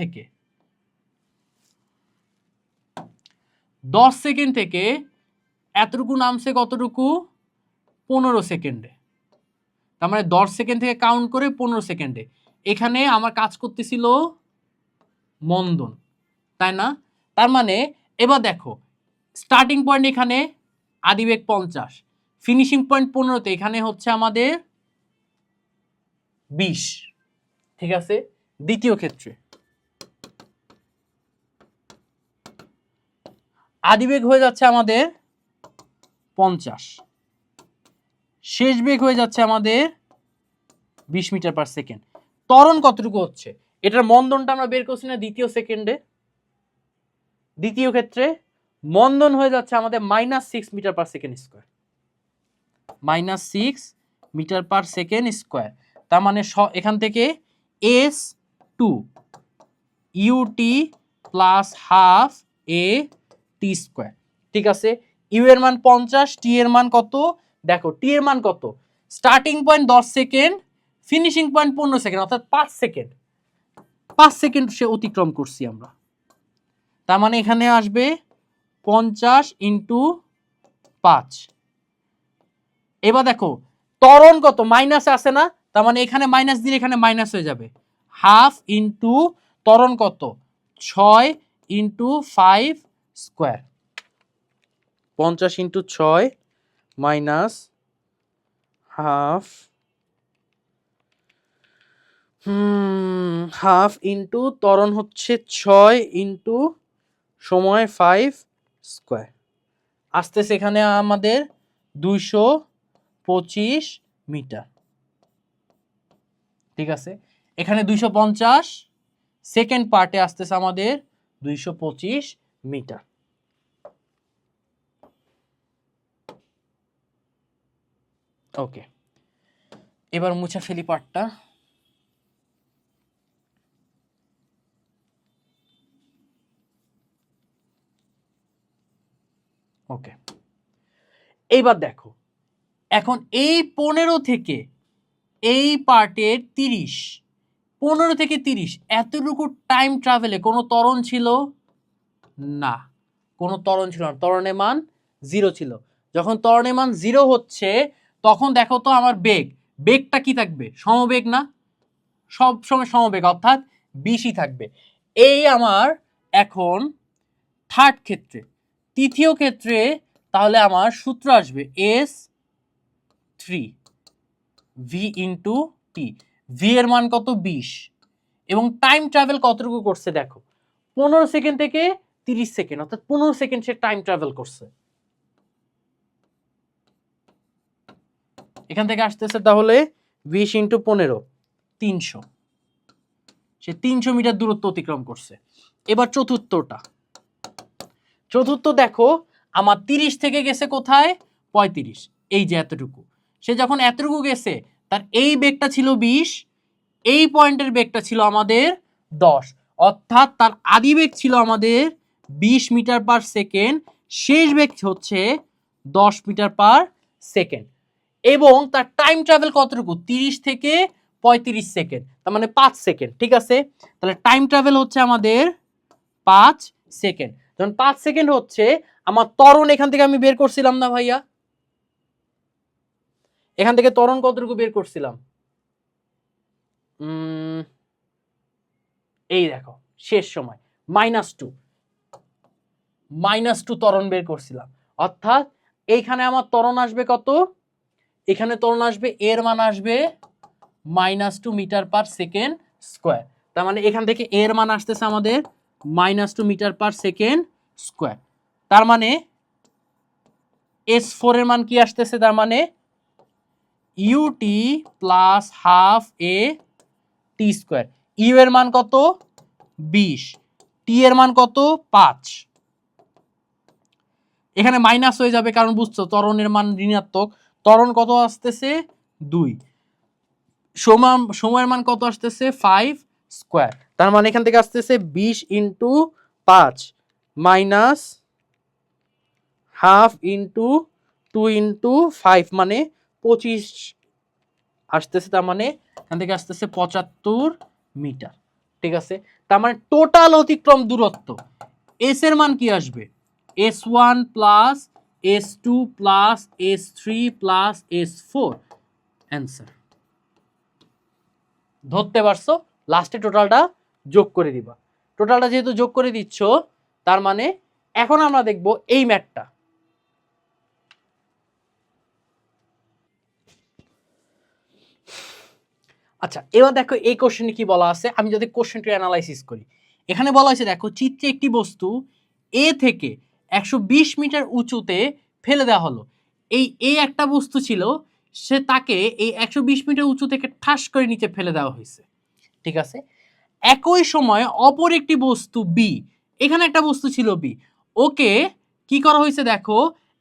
থেকে এতটুকু নামছে কতটুকু, 15 সেকেন্ডে, তার মানে 10 সেকেন্ড থেকে কাউন্ট করে 15 সেকেন্ডে এখানে আমার কাজ করতেছিল মন্দন, তাই না? তার মানে এবার দেখো, স্টার্টিং পয়েন্ট এখানে আদিবেগ 50, ফিনিশিং পয়েন্ট 15তে এখানে হচ্ছে আমাদের 20। ঠিক আছে, দ্বিতীয় ক্ষেত্রে আদিবেগ হয়ে যাচ্ছে আমাদের 50, শেষ বেগ হয়ে যাচ্ছে আমাদের 20 মিটার পার সেকেন্ড। ত্বরণ কতটুকু হচ্ছে, এটার মন্দনটা আমরা বের করছি না দ্বিতীয় ক্ষেত্রে মন্দন হয়ে যাচ্ছে আমাদের -6 metre per second square, -6 metre per second square. তার মানে এখান থেকে S2 u t plus half a t square. ঠিক আছে, ইউ এর মান 50, টি এর মান কত দেখো, টি এর মান কত, starting point 10 second, finishing point 15 second, অর্থাৎ 5 সেকেন্ড সে অতিক্রম করছি আমরা। তার মানে এখানে আসবে 50 ইন্টু 5। এবার দেখো ত্বরণ কত, মাইনাসে আসে না, তার মানে এখানে মাইনাস দিলে এখানে মাইনাস হয়ে যাবে, হাফ ইন্টু ত্বরণ কত 6 into 5 square, 50 into 6 minus half, half into ত্বরণ হচ্ছে 6 ইন্টু সময় 5 স্কোয়ার, আসতেছে এখানে আমাদের 225 মিটার। ঠিক আছে, এখানে 250, সেকেন্ড পার্টে আসতেছে আমাদের 225 মিটার। ওকে, এবার মুছে ফেলি পার্টটা। ওকে, এইবার দেখো, এখন এই 15 থেকে এই পার্টের 30, 15 থেকে 30 এতটুকু টাইম ট্রাভেলে কোনো ত্বরণ ছিল না, কোনো ত্বরণ ছিল না, ত্বরণের মান 0 ছিল। যখন ত্বরণের মান 0 হচ্ছে তখন দেখো তো আমার বেগটা কি থাকবে, সমবেগ না, সব সময় সমবেগ, অর্থাৎ 20ই থাকবে। এই আমার এখন থার্ড ক্ষেত্রে। তৃতীয় ক্ষেত্রে তাহলে আমার সূত্র আসবে S3 V into T. V এর মান কত 20 এবং টাইম ট্রাভেল কতটুকু করছে দেখো 15 সেকেন্ড থেকে 30 সেকেন্ড, অর্থাৎ 15 সেকেন্ড সে টাইম ট্রাভেল করছে। এখান থেকে আসতেছে তাহলে 20 ইন্টু 15 300, সে 300 মিটার দূরত্ব অতিক্রম করছে। এবার চতুর্থ দেখো আমার 30 থেকে গেছে কোথায় 35, এই যে এতটুকু। সে যখন এতটুকু গেছে তার এই বেগটা ছিল 20, এই পয়েন্টের বেগটা ছিল আমাদের 10, অর্থাৎ তার আদি বেগ ছিল আমাদের 20 মিটার পার সেকেন্ড, শেষ বেগ হচ্ছে 10 মিটার পার সেকেন্ড। এবং তার টাইম ট্রাভেল কতটুকু 30 থেকে 35 সেকেন্ড, তার মানে 5 সেকেন্ড। ঠিক আছে, তাহলে টাইম ট্রাভেল হচ্ছে আমাদের 5 সেকেন্ড। যখন 5 সেকেন্ড হচ্ছে আমার ত্বরণ এখান থেকে আমি বের করছিলাম না ভাইয়া, এখান থেকে ত্বরণ কতটুকু বের করছিলাম, এই দেখো শেষ সময় -2 ত্বরণ বের করছিলাম। অর্থাৎ এইখানে আমার ত্বরণ আসবে কত, এখানে ত্বরণ আসবে এর মান আসবে -2 মিটার পার সেকেন্ড স্কোয়ার। তার মানে এখান থেকে এর মান আসতেছে আমাদের -2 মিটার পার সেকেন্ড স্কোয়ার। তার মানে S4 এর মান কি আসতেছে, তার মানে u t plus half a t square. U এর মান কত 20, টি এর মান কত 5, এখানে মাইনাস হয়ে যাবে কারণ বুঝছো ত্বরণের মান ঋণাত্মক। ত্বরণ কত আসতেছে 2, সময়ের মান কত আসতেছে 5 স্কোয়ার। তার মানে এখান থেকে আসতেছে 20 into 5 minus half into 2 into 5 মানে 25 আসতেছে। তার মানে এখান থেকে আসতেছে 75 মিটার। ঠিক আছে, তার মানে টোটাল অতিক্রম দূরত্ব এস এর মান কি আসবে S1 plus S2 plus S3 plus S4। Answer ধরতে পারছো, লাস্টে টোটালটা যোগ করে দিবা। টোটালটা যেহেতু যোগ করে দিচ্ছ তার মানে এখন আমরা দেখব এই ম্যাথটা। আচ্ছা এবার দেখো এই কোশ্চেনে কি বলা আছে, আমি যদি কোশ্চেনটি অ্যানালাইসিস করি। এখানে বলা হয়েছে দেখো চিত্রে একটি বস্তু এ থেকে 120 মিটার উঁচুতে ফেলে দেওয়া হলো। এই এ একটা বস্তু ছিল, সে তাকে এই 120 মিটার উঁচু থেকে ঠাস করে নিচে ফেলে দেওয়া হয়েছে। ঠিক আছে, একই সময় অপর একটি বস্তু বি, এখানে একটা বস্তু ছিল বি, ওকে কি করা হয়েছে দেখো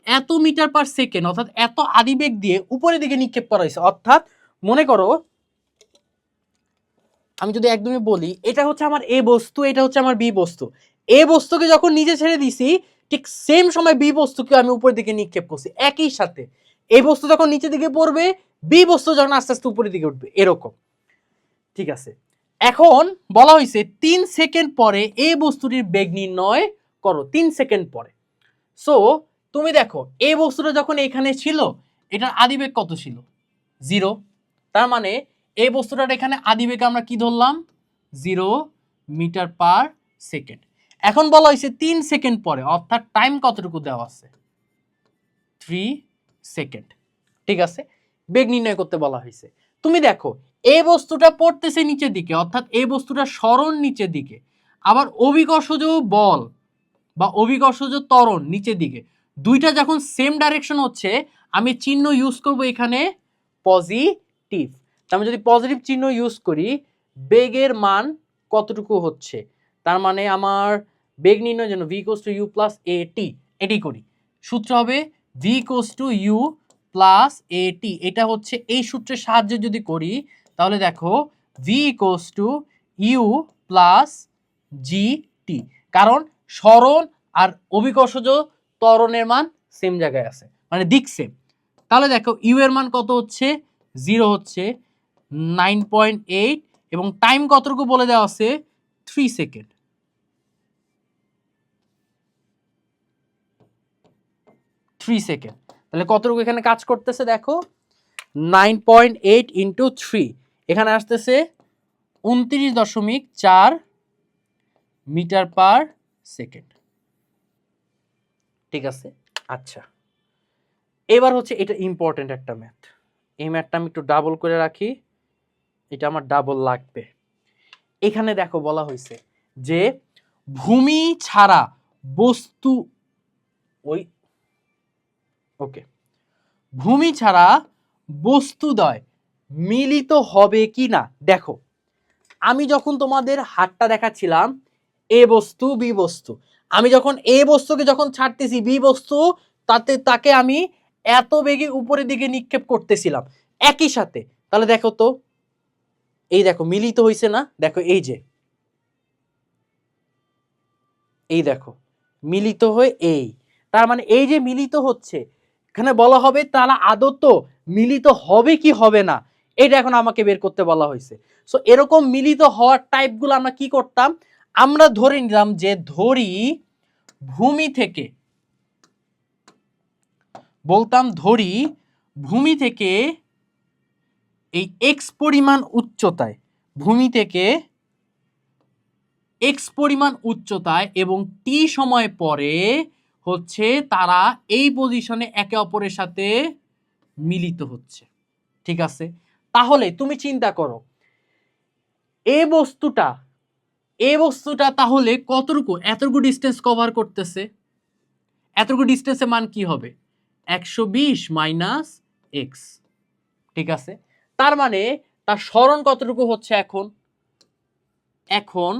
এত মিটার পার সেকেন্ড অর্থাৎ এত আদিবেগ দিয়ে উপরের দিকে নিক্ষেপ করা হয়েছে। অর্থাৎ মনে করো আমি যদি একদমই বলি এটা হচ্ছে আমার এ বস্তু, এটা হচ্ছে আমার বি বস্তু। এ বস্তুকে যখন নিচে ছেড়ে দিছি ঠিক সেম সময় বি বস্তুকে আমি উপরের দিকে নিক্ষেপ করছি একই সাথে। এই বস্তু যখন নিচের দিকে পড়বে, বি বস্তু যখন আস্তে আস্তে উপরের দিকে উঠবে, এরকম। ঠিক আছে, এখন বলা হয়েছে 3 সেকেন্ড পরে এই বস্তুটির বেগ নির্ণয় করো। 3 সেকেন্ড পরে। সো তুমি দেখো এই বস্তুটা যখন এখানে ছিল এটার আদিবেগ কত ছিল 0, তার মানে এই বস্তুটার এখানে আদিবেগ আমরা কি ধরলাম 0 মিটার পার সেকেন্ড। এখন বলা হয়েছে 3 সেকেন্ড পরে, অর্থাৎ টাইম কতটুকু দেওয়া আছে 3 সেকেন্ড। ঠিক আছে, বেগ নির্ণয় করতে বলা হয়েছে। তুমি দেখো এই বস্তুটা পড়তেছে নিচের দিকে, অর্থাৎ এই বস্তুটা সরণ নিচের দিকে, আবার অভিকর্ষজ বল বা অভিকর্ষজ ত্বরণ নিচের দিকে, দুইটা যখন সেম ডাইরেকশন হচ্ছে আমি চিহ্ন ইউজ করব এখানে পজিটিভ। আমি যদি পজিটিভ চিহ্ন ইউজ করি বেগের মান কতটুকু হচ্ছে, তার মানে আমার বেগ নির্ণয়ের জন্য v equals to u plus at, এটি করি। সূত্র হবে v equals to u plus at। এটা হচ্ছে এই সূত্রের সাহায্যে যদি করি তাহলে দেখো v equals to u plus gt, কারণ সরণ আর অভিকর্ষজ ত্বরণের মান সেম জায়গায় আছে, মানে দিক সেম। তাহলে দেখো ইউ এর মান কত হচ্ছে 0 হচ্ছে 9.8 এবং টাইম কতটুকু বলে দেওয়া আছে 3 সেকেন্ড। 3 সেকেন্ড, তাহলে কতটুকু এখানে কাজ করতেছে দেখো 9.8 ইন্টু 3, এখানে আসতেছে 29.4 মিটার পার সেকেন্ড। ঠিক আছে, আচ্ছা এবার হচ্ছে এটা ইম্পর্টেন্ট একটা ম্যাথ, এই ম্যাথটা আমি একটু ডাবল করে রাখি, এটা আমার ডাবল লাগবে। এখানে দেখো বলা হয়েছে যে ভূমি ছাড়া বস্তু ওই ওকে ভূমি ছাড়া বস্তুদ্বয় মিলিত হবে কি না। দেখো আমি যখন তোমাদের হাতটা দেখাচ্ছিলাম এ বস্তু বি বস্তু, আমি যখন এ বস্তুকে যখন ছাড়তেছি বি বস্তু তাকে আমি এত বেগে উপরের দিকে নিক্ষেপ করতেছিলাম একই সাথে, তাহলে দেখো তো এই দেখো মিলিত হয়েছে না, দেখো এই দেখো মিলিত হয়ে এই, তার মানে এই যে মিলিত হচ্ছে এখানে বলা হবে তারা আদত মিলিত হবে কি হবে না, এটা এখন আমাকে বের করতে বলা হয়েছে। সো এরকম মিলিত হওয়ার টাইপগুলো আমরা কি করতাম, আমরা ধরে নিলাম যে ধরি ভূমি থেকে, বলতাম ধরি ভূমি থেকে এই এক্স পরিমাণ উচ্চতায়, ভূমি থেকে এক্স পরিমাণ উচ্চতায় এবং টি সময় পরে হচ্ছে তারা এই পজিশনে একে অপরের সাথে মিলিত হচ্ছে। ঠিক আছে, তাহলে তুমি চিন্তা করো এ বস্তুটা তাহলে কতটুকু, এতটুকু ডিস্টেন্স কভার করতেছে, এতটুকু ডিস্টেন্সের মান কি হবে 120 মাইনাস এক্স। ঠিক আছে, তার মানে তার সরণ কতটুকু হচ্ছে, এখন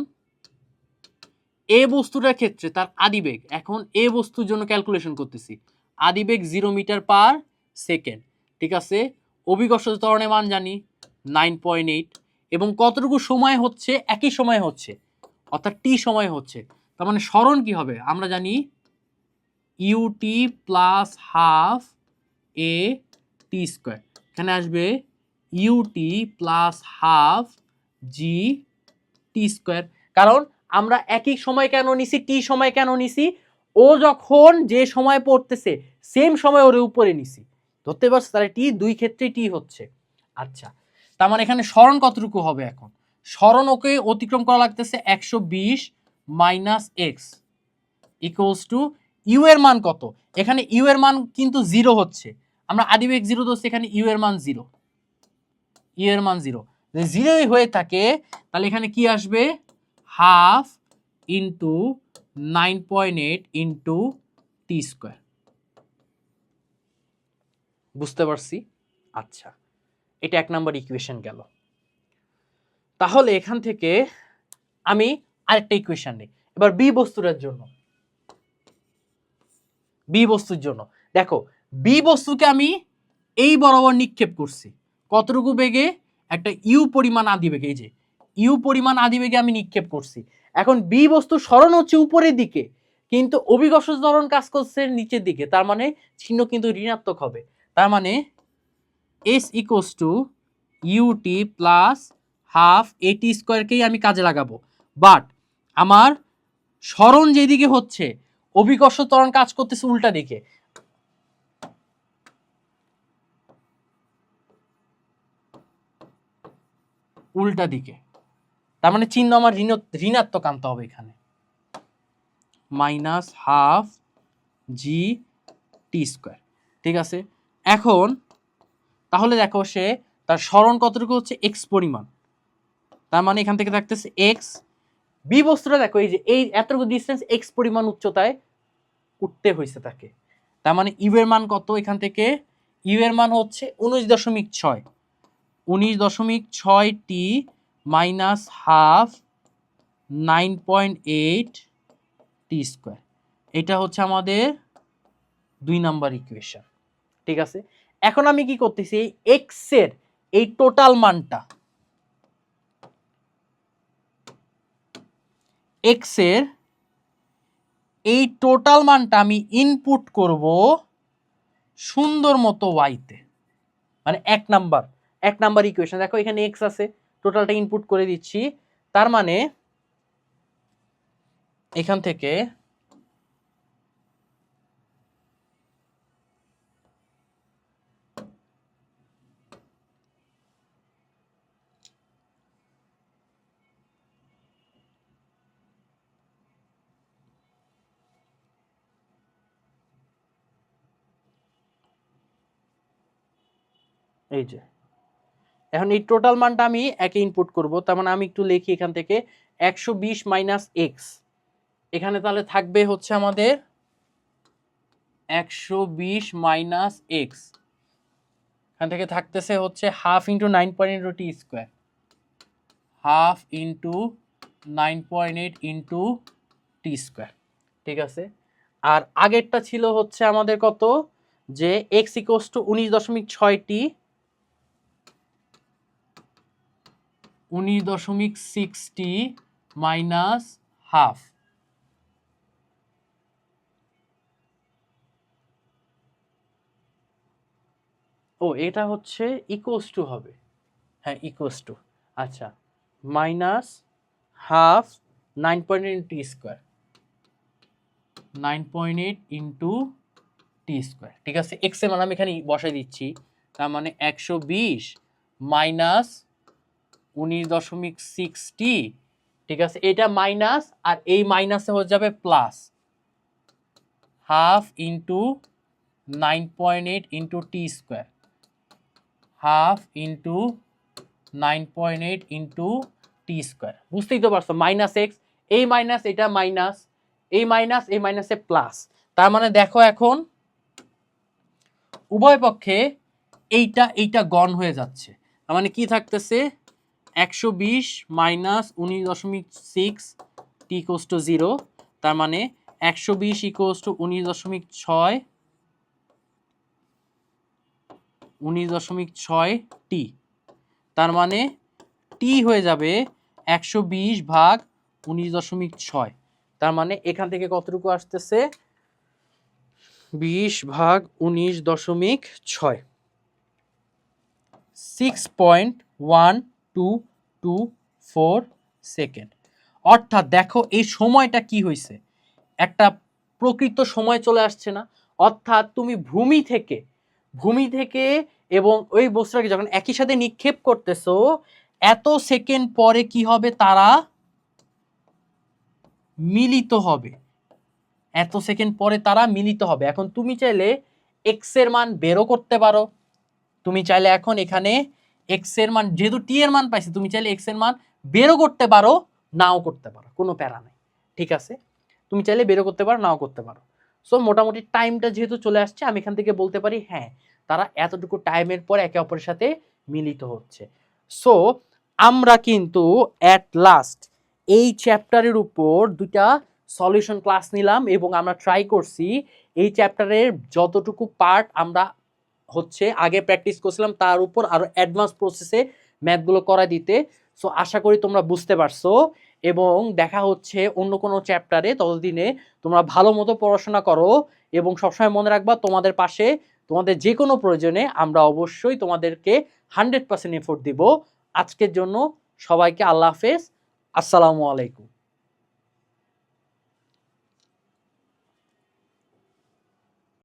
এ বস্তুটার ক্ষেত্রে তার আদিবেগ, এখন এ বস্তুর জন্য ক্যালকুলেশন করতেছি, আদিবেগ 0 মিটার পার সেকেন্ড। ঠিক আছে, অভিকর্ষ ত্বরণের মান জানি 9.8 এবং কতটুকু সময় হচ্ছে, একই সময় হচ্ছে অর্থাৎ টি সময় হচ্ছে, তার মানে সরণ কি হবে আমরা জানি UT plus half a t square, এখানে আসবে ইউটি প্লাস হাফ জি টি স্কোয়ার। কারণ আমরা একই সময় কেন নিছি, টি সময় কেন নিছি, ও যখন যে সময় পড়তেছে সেম সময় ওর উপরে নিছি, ধরতে পারছো, তাহলে টি দুই ক্ষেত্রে টি হচ্ছে। আচ্ছা তার মানে এখানে সরণ কতটুকু হবে, এখন সরণ ওকে অতিক্রম করা লাগতেছে 120 minus x equals to u এর মান কত, এখানে ইউ এর মান কিন্তু 0 হচ্ছে, আমরা আদিবেগ 0 ধরছি, এখানে ইউ এর মান 0, ইউ এর মান 0, যদি 0ই হয়ে থাকে তাহলে এখানে কি আসবে half into 9.8 into t square. বুঝতে পারছি, আচ্ছা এটা 1 নম্বর ইকুয়েশন গেল। তাহলে এখান থেকে আমি আরেকটা ইকুয়েশন নিই, এবার বি বস্তুটার জন্য, বি বস্তুর জন্য দেখো বি বস্তুকে আমি এই বরাবর নিক্ষেপ করছি কতটুকু বেগে, একটা ইউ পরিমাণ আদিবেগে, এই যে ইউ পরিমাণ আদিবেগে আমি নিক্ষেপ করছি, এখন বি বস্তু সরণ হচ্ছে উপরের দিকে কিন্তু অভিকর্ষ ত্বরণ কাজ করছে নিচের দিকে, তার মানে চিহ্ন কিন্তু ঋণাত্মক হবে, তার মানে S equals to u t plus half a t স্কোয়ারকেই আমি কাজে লাগাবো, বাট আমার সরণ যেদিকে হচ্ছে অভিকর্ষ ত্বরণ কাজ করতেছে উল্টা দিকে, উল্টা দিকে, তার মানে চিহ্ন আমার ঋণাত্মক আনতে হবে এখানে, মাইনাস হাফ জি টি স্কোয়ার। ঠিক আছে, এখন তাহলে দেখো সে তার সরণ কতটুকু হচ্ছে এক্স পরিমাণ, তার মানে এখান থেকে থাকতেছে এক্স, বি বস্তুটা দেখো এই যে এই এতটুকু ডিস্টেন্স এক্স পরিমাণ উচ্চতায় উঠতে হয়েছে তাকে, তার মানে ইউ এর মান কত, এখান থেকে ইউ এর মান হচ্ছে 19.6, 19.6 টি মাইনাস হাফ 9.8 টি স্কোয়ার, এটা হচ্ছে আমাদের 2 নাম্বার ইকুয়েশন। ঠিক আছে, এখন আমি কি করতেছি এই এক্স এর এই টোটাল মানটা, এক্স এর এই টোটাল মানটা আমি ইনপুট করব সুন্দর মতো ওয়াইতে, মানে এক নাম্বার ইকুয়েশন, দেখো এখানে এক্স আছে, টোটালটা ইনপুট করে দিচ্ছি, তার মানে এখান থেকে এই যে এখন এই টোটাল মানটা আমি একে ইনপুট করব, তার মানে আমি একটু লিখি এখান থেকে 120 মাইনাস এক্স, এখানে তাহলে থাকবে হচ্ছে আমাদের 120 মাইনাস এক্স, এখান থেকে থাকতেছে হচ্ছে half into 9.8 t square, half into 9.8 into t square, ঠিক আছে। আর আগেরটা ছিল হচ্ছে আমাদের কত, যে এক্স ইকোয়াস টু 19.6টি 19.6টি মাইনাস হাফ, ও এটা হচ্ছে ইকোয়াস টু হবে, হ্যাঁ ইকোয়াস টু, আচ্ছা minus half 9.8 t square, 9.8 into t square, ঠিক আছে। এক্স এর মান আমি এখানে বসাই দিচ্ছি, তার মানে 120 মাইনাস 19.6টি, ঠিক আছে, এটা মাইনাস আর এই মাইনাসে হয়ে যাবে plus, half into 9.8 into t square, half into 9.8 into t square, বুঝতেই তো পারছো মাইনাস এক্স, এই মাইনাস এটা মাইনাস, এই মাইনাস এই মাইনাসে প্লাস, তার মানে দেখো এখন উভয় পক্ষে এইটা এইটা গণ হয়ে যাচ্ছে, তার মানে কি থাকতেছে 120 মাইনাস 19.6 টি ইকুয়ালস টু 0, তার মানে 120 ইকুয়ালস টু 19.6 টি, তার মানে টি হয়ে যাবে 120 ভাগ 19.6, তার মানে এখান থেকে কতটুকু আসতেছে 20 ভাগ 19.6, 6.1224 সেকেন্ড। অর্থাৎ দেখো এই সময়টা কি হয়েছে, একটা প্রকৃত সময় চলে আসছে না, অর্থাৎ তুমি ভূমি থেকে এবং ওই বস্তুটাকে যখন একই সাথে নিক্ষেপ করতেছো, এত সেকেন্ড পরে কি হবে, তারা মিলিত হবে, এত সেকেন্ড পরে তারা মিলিত হবে। এখন তুমি চাইলে এক্স এর মান বেরও করতে পারো, তুমি চাইলে এখন এখানে এক্স এর মান, যেহেতু টি এর মান পাইছি, তুমি চাইলে এক্স এর মান বেরও করতে পারো, নাও করতে পারো, কোনো প্যারা নাই, ঠিক আছে। তুমি চাইলে বেরও করতে পারো, নাও করতে পারো। সো মোটামুটি টাইমটা যেহেতু চলে আসছে, আমি এখান থেকে বলতে পারি হ্যাঁ তারা এতটুকু টাইমের পর একে অপরের সাথে মিলিত হচ্ছে। সো আমরা কিন্তু অ্যাট লাস্ট এই চ্যাপ্টারের উপর দুটা সলিউশন ক্লাস নিলাম এবং আমরা ট্রাই করছি এই চ্যাপ্টারের যতটুকু পার্ট আমরা হচ্ছে আগে প্র্যাকটিস করছিলাম তার উপর আরো অ্যাডভান্স প্রসেসে ম্যাথগুলো করা দিতে। সো আশা করি তোমরা বুঝতে পারছো এবং দেখা হচ্ছে অন্য কোনো চ্যাপ্টারে, ততদিনে তোমরা ভালো মতো পড়াশোনা করো এবং সবসময় মনে রাখবা তোমাদের পাশে, তোমাদের যে কোনো প্রয়োজনে আমরা অবশ্যই তোমাদেরকে 100% এফোর্ট দিব। আজকের জন্য সবাইকে আল্লাহ হাফেজ, আসসালামু আলাইকুম।